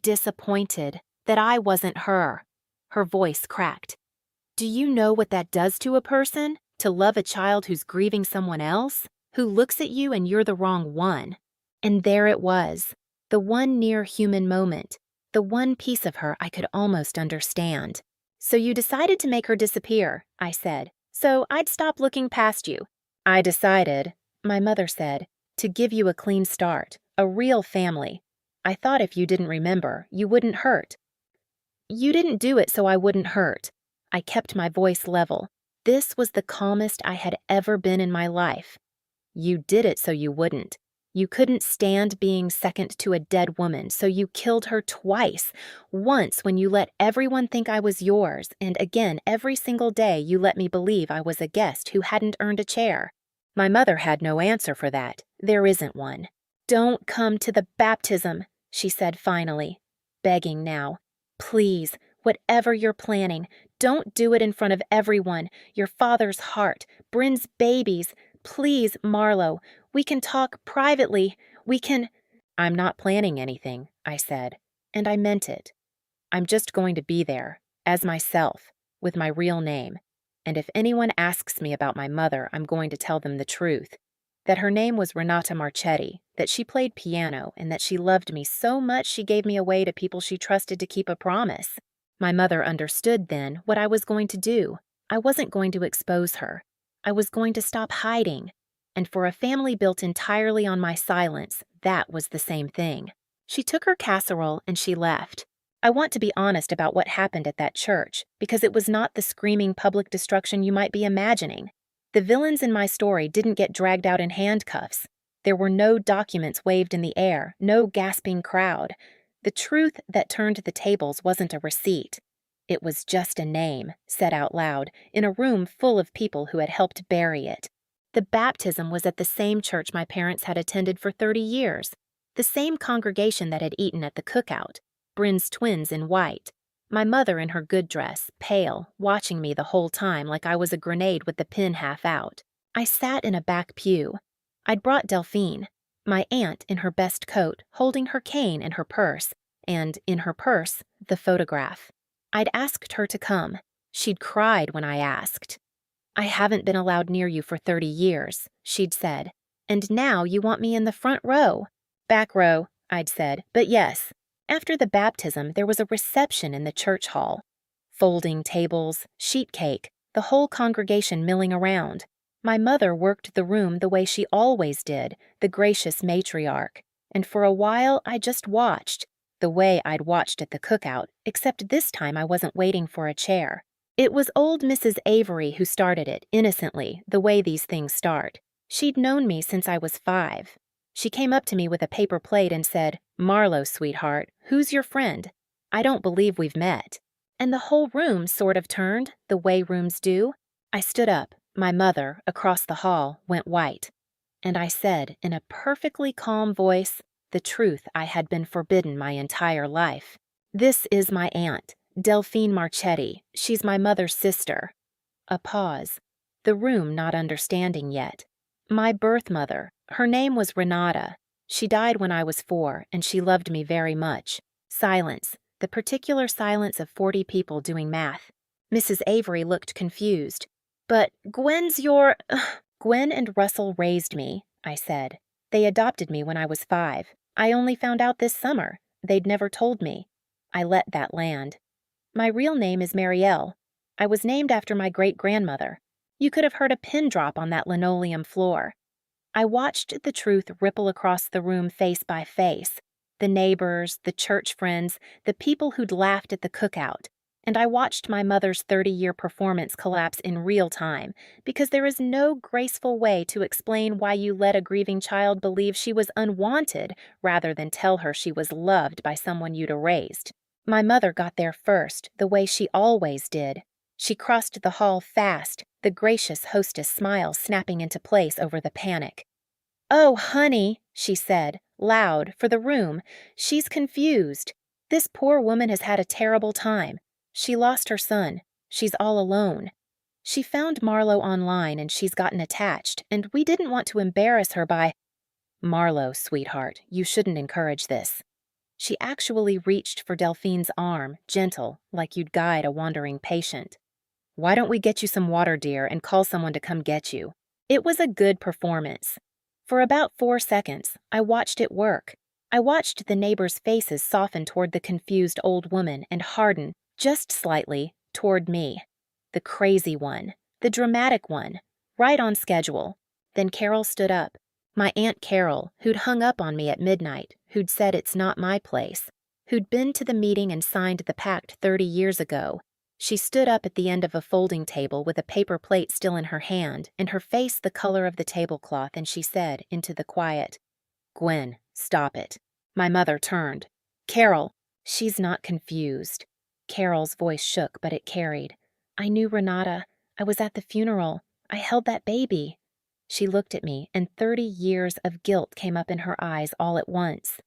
disappointed that I wasn't her." Her voice cracked. "Do you know what that does to a person? To love a child who's grieving someone else? Who looks at you and you're the wrong one?" And there it was. The one near human moment. The one piece of her I could almost understand. "So you decided to make her disappear," I said, "so I'd stop looking past you." "I decided," my mother said, "to give you a clean start, a real family. I thought if you didn't remember, you wouldn't hurt." "You didn't do it so I wouldn't hurt." I kept my voice level. This was the calmest I had ever been in my life. "You did it so you wouldn't. You couldn't stand being second to a dead woman, so you killed her twice. Once when you let everyone think I was yours, and again every single day you let me believe I was a guest who hadn't earned a chair." My mother had no answer for that. There isn't one. "Don't come to the baptism," she said finally, begging now. "Please, whatever you're planning, don't do it in front of everyone. Your father's heart, Bryn's babies. Please, Marlowe, we can talk privately. We can—" "I'm not planning anything," I said, and I meant it. "I'm just going to be there, as myself, with my real name. And if anyone asks me about my mother, I'm going to tell them the truth. That her name was Renata Marchetti, that she played piano, and that she loved me so much she gave me away to people she trusted to keep a promise." My mother understood then what I was going to do. I wasn't going to expose her. I was going to stop hiding. And for a family built entirely on my silence, that was the same thing. She took her casserole and she left. I want to be honest about what happened at that church, because it was not the screaming public destruction you might be imagining. The villains in my story didn't get dragged out in handcuffs. There were no documents waved in the air, no gasping crowd. The truth that turned the tables wasn't a receipt. It was just a name, said out loud, in a room full of people who had helped bury it. The baptism was at the same church my parents had attended for 30 years, the same congregation that had eaten at the cookout, Bryn's twins in white, my mother in her good dress, pale, watching me the whole time like I was a grenade with the pin half out. I sat in a back pew. I'd brought Delphine, my aunt in her best coat, holding her cane and her purse, and, in her purse, the photograph. I'd asked her to come. She'd cried when I asked. "I haven't been allowed near you for 30 years, she'd said, "and now you want me in the front row." "Back row," I'd said, "but yes." After the baptism, there was a reception in the church hall. Folding tables, sheet cake, the whole congregation milling around. My mother worked the room the way she always did, the gracious matriarch, and for a while I just watched, the way I'd watched at the cookout, except this time I wasn't waiting for a chair. It was old Mrs. Avery who started it, innocently, the way these things start. She'd known me since I was 5. She came up to me with a paper plate and said, "Marlowe, sweetheart, who's your friend? I don't believe we've met." And the whole room sort of turned, the way rooms do. I stood up. My mother, across the hall, went white. And I said, in a perfectly calm voice, the truth I had been forbidden my entire life. "This is my aunt, Delphine Marchetti. She's my mother's sister." A pause. The room not understanding yet. "My birth mother. Her name was Renata. She died when I was 4, and she loved me very much. Silence, the particular silence of 40 people doing math. Mrs. Avery looked confused. But Gwen's your… Gwen and Russell raised me, I said. They adopted me when I was 5. I only found out this summer. They'd never told me. I let that land. My real name is Marielle. I was named after my great-grandmother. You could have heard a pin drop on that linoleum floor. I watched the truth ripple across the room face by face. The neighbors, the church friends, the people who'd laughed at the cookout. And I watched my mother's 30-year performance collapse in real time, because there is no graceful way to explain why you let a grieving child believe she was unwanted rather than tell her she was loved by someone you'd erased. My mother got there first, the way she always did. She crossed the hall fast, the gracious hostess smile snapping into place over the panic. "Oh, honey," she said, loud, for the room. "She's confused. This poor woman has had a terrible time. She lost her son. She's all alone. She found Marlowe online and she's gotten attached, and we didn't want to embarrass her by… Marlowe, sweetheart, you shouldn't encourage this." She actually reached for Delphine's arm, gentle, like you'd guide a wandering patient. "Why don't we get you some water, dear, and call someone to come get you?" It was a good performance. For about 4 seconds, I watched it work. I watched the neighbors' faces soften toward the confused old woman and harden, just slightly, toward me. The crazy one, the dramatic one, right on schedule. Then Carol stood up. My Aunt Carol, who'd hung up on me at midnight, who'd said it's not my place, who'd been to the meeting and signed the pact 30 years ago. She stood up at the end of a folding table with a paper plate still in her hand and her face the color of the tablecloth, and she said, into the quiet, "Gwen, stop it." My mother turned. "Carol." "She's not confused." Carol's voice shook, but it carried. "I knew Renata. I was at the funeral. I held that baby." She looked at me, and 30 years of guilt came up in her eyes all at once.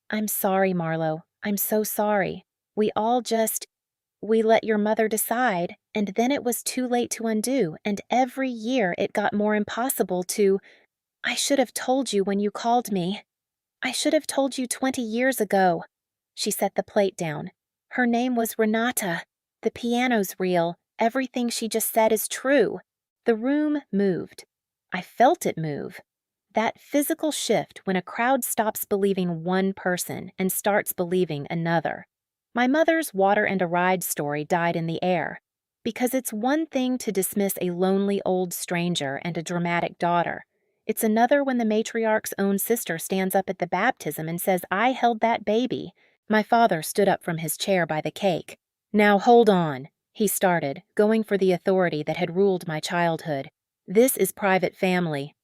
"I'm sorry, Marlowe. I'm so sorry. We let your mother decide, and then it was too late to undo, and every year it got more impossible to… I should have told you when you called me. I should have told you 20 years ago." She set the plate down. "Her name was Renata. The piano's real. Everything she just said is true." The room moved. I felt it move. That physical shift when a crowd stops believing one person and starts believing another. My mother's water and a ride story died in the air, because it's one thing to dismiss a lonely old stranger and a dramatic daughter. It's another when the matriarch's own sister stands up at the baptism and says, "I held that baby." My father stood up from his chair by the cake. "Now hold on," he started, going for the authority that had ruled my childhood. "This is private family."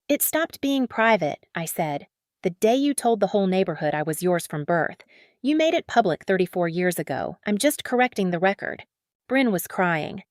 "It stopped being private," I said. "The day you told the whole neighborhood I was yours from birth. You made it public 34 years ago. I'm just correcting the record." Bryn was crying.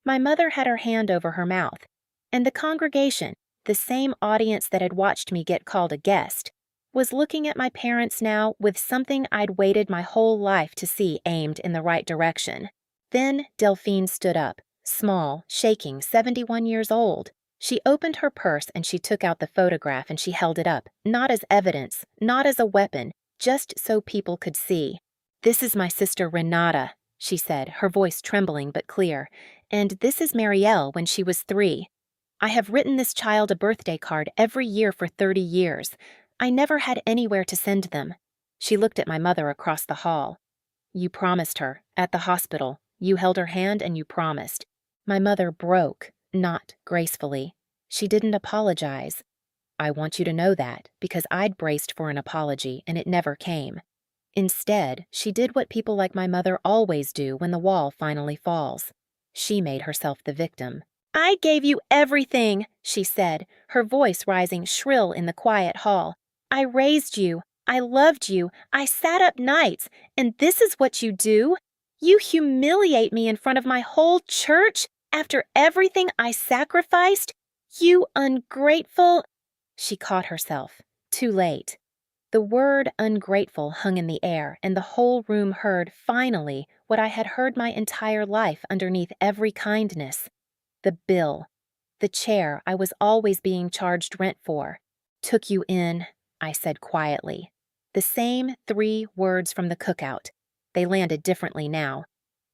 My mother had her hand over her mouth. And the congregation, the same audience that had watched me get called a guest, was looking at my parents now with something I'd waited my whole life to see aimed in the right direction. Then Delphine stood up, small, shaking, 71 years old. She opened her purse and she took out the photograph and she held it up, not as evidence, not as a weapon, just so people could see. "This is my sister Renata," she said, her voice trembling but clear, "and this is Marielle when she was 3. I have written this child a birthday card every year for 30 years. I never had anywhere to send them." She looked at my mother across the hall. "You promised her, at the hospital. You held her hand and you promised." My mother broke, not gracefully. She didn't apologize. "I want you to know that, because I'd braced for an apology and it never came." Instead, she did what people like my mother always do when the wall finally falls. She made herself the victim. "I gave you everything," she said, her voice rising shrill in the quiet hall. "I raised you. I loved you. I sat up nights. And this is what you do? You humiliate me in front of my whole church after everything I sacrificed? You ungrateful…" She caught herself. Too late. The word ungrateful hung in the air, and the whole room heard, finally, what I had heard my entire life underneath every kindness. The bill. The chair I was always being charged rent for. "Took you in," I said quietly. The same 3 words from the cookout. They landed differently now.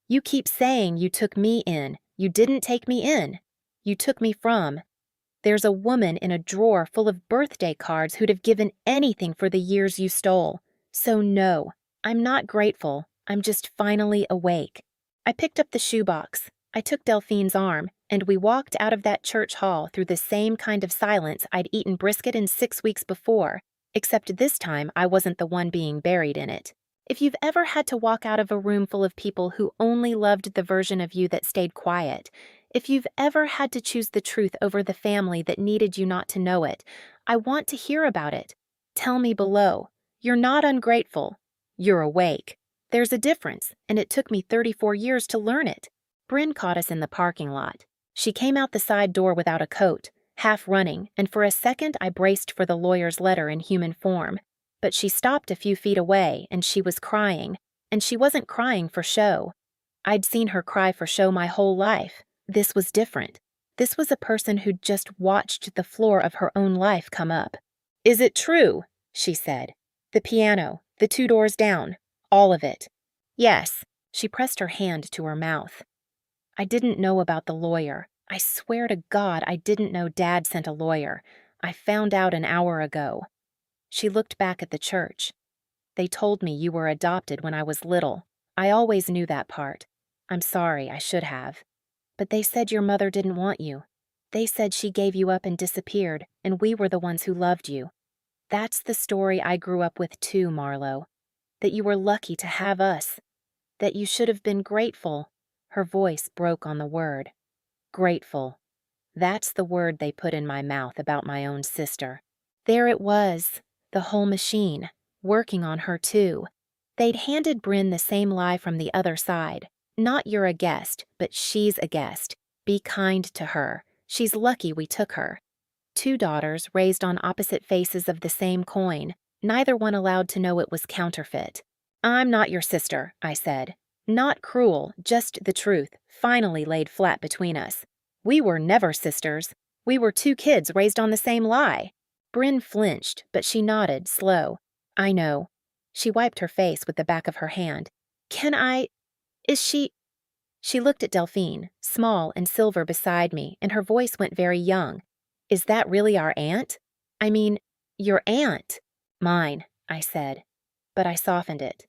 You keep saying you took me in. You didn't take me in. You took me from. There's a woman in a drawer full of birthday cards who'd have given anything for the years you stole. So no, I'm not grateful. I'm just finally awake. I picked up the shoebox. I took Delphine's arm, and we walked out of that church hall through the same kind of silence I'd eaten brisket in 6 weeks before, except this time I wasn't the one being buried in it. If you've ever had to walk out of a room full of people who only loved the version of you that stayed quiet, if you've ever had to choose the truth over the family that needed you not to know it, I want to hear about it. Tell me below. You're not ungrateful. You're awake. There's a difference, and it took me 34 years to learn it. Bryn caught us in the parking lot. She came out the side door without a coat, half running, and for a second I braced for the lawyer's letter in human form. But she stopped a few feet away, and she was crying, and she wasn't crying for show. I'd seen her cry for show my whole life. This was different. This was a person who'd just watched the floor of her own life come up. "Is it true?" she said. "The piano, the 2 doors down, all of it." "Yes." She pressed her hand to her mouth. I didn't know about the lawyer. I swear to God I didn't know Dad sent a lawyer. I found out an hour ago. She looked back at the church. "They told me you were adopted when I was little. I always knew that part. I'm sorry, I should have. But they said your mother didn't want you. They said she gave you up and disappeared, and we were the ones who loved you. That's the story I grew up with too, Marlowe. That you were lucky to have us. That you should have been grateful." Her voice broke on the word. Grateful. That's the word they put in my mouth about my own sister. There it was, the whole machine, working on her too. They'd handed Bryn the same lie from the other side. Not you're a guest, but she's a guest. Be kind to her. She's lucky we took her. 2 daughters raised on opposite faces of the same coin, neither one allowed to know it was counterfeit. "I'm not your sister," I said. Not cruel, just the truth, finally laid flat between us. We were never sisters. We were 2 kids raised on the same lie. Bryn flinched, but she nodded, slow. "I know." She wiped her face with the back of her hand. Is she... She looked at Delphine, small and silver beside me, and her voice went very young. "Is that really our aunt? I mean, your aunt?" "Mine," I said. But I softened it.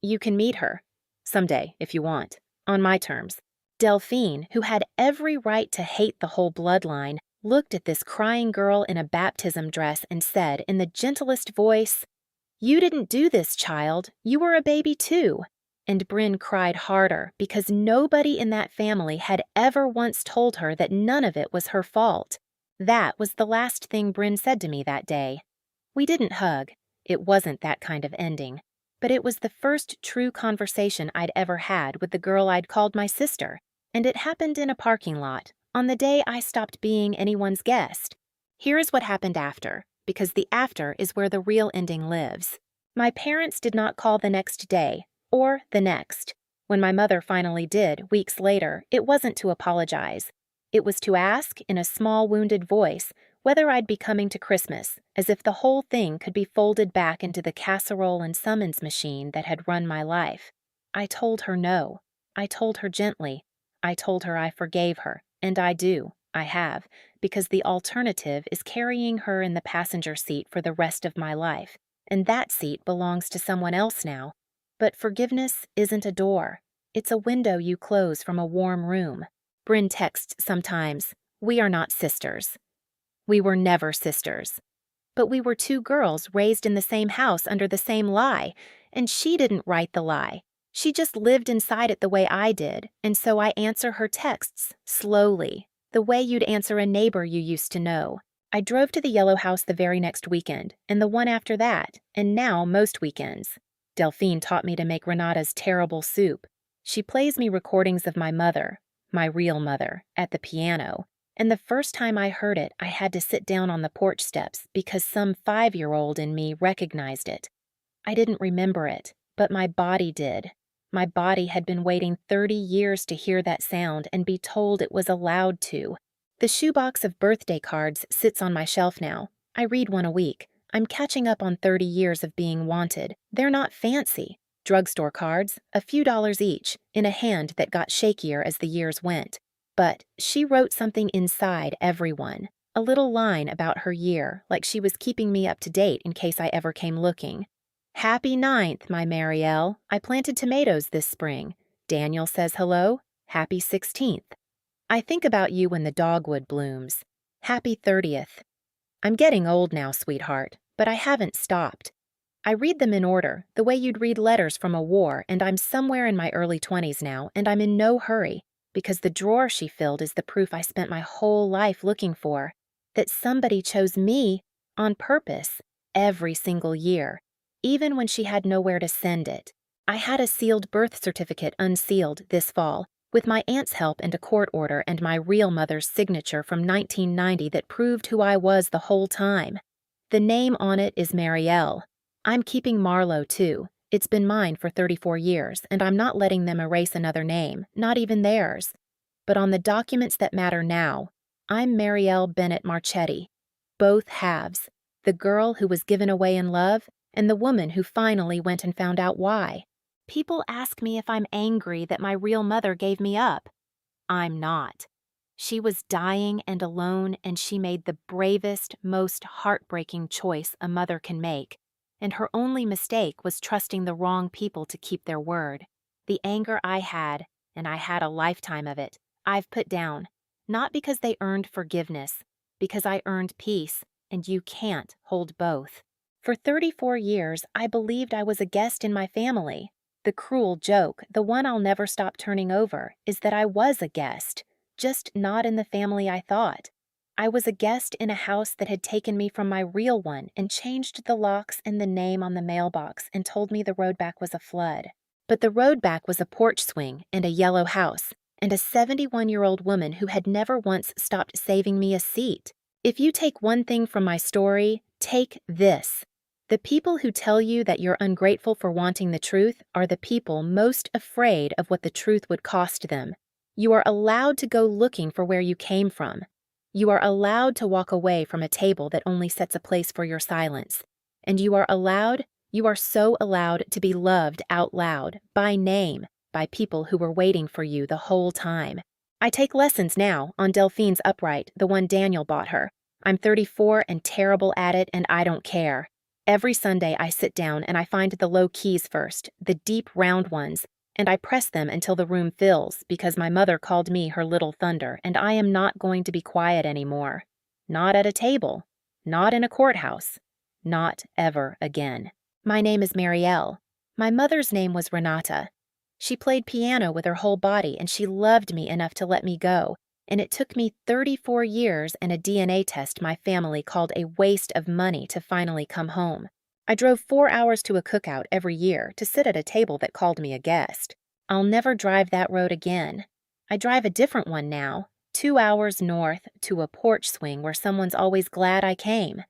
"You can meet her. Someday, if you want. On my terms." Delphine, who had every right to hate the whole bloodline, looked at this crying girl in a baptism dress and said in the gentlest voice, "You didn't do this, child. You were a baby too." And Bryn cried harder because nobody in that family had ever once told her that none of it was her fault. That was the last thing Bryn said to me that day. We didn't hug. It wasn't that kind of ending. But it was the first true conversation I'd ever had with the girl I'd called my sister, and it happened in a parking lot, on the day I stopped being anyone's guest. Here is what happened after, because the after is where the real ending lives. My parents did not call the next day, or the next. When my mother finally did, weeks later, it wasn't to apologize. It was to ask, in a small, wounded voice, whether I'd be coming to Christmas, as if the whole thing could be folded back into the casserole and summons machine that had run my life. I told her no. I told her gently. I told her I forgave her, and I do. I have, because the alternative is carrying her in the passenger seat for the rest of my life, and that seat belongs to someone else now. But forgiveness isn't a door. It's a window you close from a warm room. Bryn texts sometimes, "We are not sisters." We were never sisters. But we were 2 girls raised in the same house under the same lie, and she didn't write the lie. She just lived inside it the way I did, and so I answer her texts, slowly, the way you'd answer a neighbor you used to know. I drove to the yellow house the very next weekend, and the one after that, and now most weekends. Delphine taught me to make Renata's terrible soup. She plays me recordings of my mother, my real mother, at the piano. And the first time I heard it, I had to sit down on the porch steps because some 5-year-old in me recognized it. I didn't remember it, but my body did. My body had been waiting 30 years to hear that sound and be told it was allowed to. The shoebox of birthday cards sits on my shelf now. I read one a week. I'm catching up on 30 years of being wanted. They're not fancy. Drugstore cards, a few dollars each, in a hand that got shakier as the years went. But she wrote something inside everyone. A little line about her year, like she was keeping me up to date in case I ever came looking. Happy 9th, my Marielle. I planted tomatoes this spring. Daniel says hello. Happy 16th. I think about you when the dogwood blooms. Happy 30th. I'm getting old now, sweetheart, but I haven't stopped. I read them in order, the way you'd read letters from a war, and I'm somewhere in my early 20s now, and I'm in no hurry, because the drawer she filled is the proof I spent my whole life looking for, that somebody chose me on purpose every single year, even when she had nowhere to send it. I had a sealed birth certificate unsealed this fall, with my aunt's help and a court order and my real mother's signature from 1990 that proved who I was the whole time. The name on it is Marielle. I'm keeping Marlowe, too. It's been mine for 34 years, and I'm not letting them erase another name, not even theirs. But on the documents that matter now, I'm Marielle Bennett Marchetti. Both halves. The girl who was given away in love, and the woman who finally went and found out why. People ask me if I'm angry that my real mother gave me up. I'm not. She was dying and alone, and she made the bravest, most heartbreaking choice a mother can make. And her only mistake was trusting the wrong people to keep their word. The anger I had, and I had a lifetime of it, I've put down. Not because they earned forgiveness, because I earned peace, and you can't hold both. For 34 years, I believed I was a guest in my family. The cruel joke, the one I'll never stop turning over, is that I was a guest, just not in the family I thought. I was a guest in a house that had taken me from my real one and changed the locks and the name on the mailbox and told me the road back was a flood. But the road back was a porch swing and a yellow house, and a 71-year-old woman who had never once stopped saving me a seat. If you take one thing from my story, take this. The people who tell you that you're ungrateful for wanting the truth are the people most afraid of what the truth would cost them. You are allowed to go looking for where you came from. You are allowed to walk away from a table that only sets a place for your silence. And you are so allowed to be loved out loud, by name, by people who were waiting for you the whole time. I take lessons now on Delphine's upright, the one Daniel bought her. I'm 34 and terrible at it, and I don't care. Every Sunday I sit down and I find the low keys first, the deep round ones, and I press them until the room fills because my mother called me her little thunder, and I am not going to be quiet anymore. Not at a table. Not in a courthouse. Not ever again. My name is Marielle. My mother's name was Renata. She played piano with her whole body, and she loved me enough to let me go, and it took me 34 years and a DNA test my family called a waste of money to finally come home. I drove 4 hours to a cookout every year to sit at a table that called me a guest. I'll never drive that road again. I drive a different one now, 2 hours north to a porch swing where someone's always glad I came.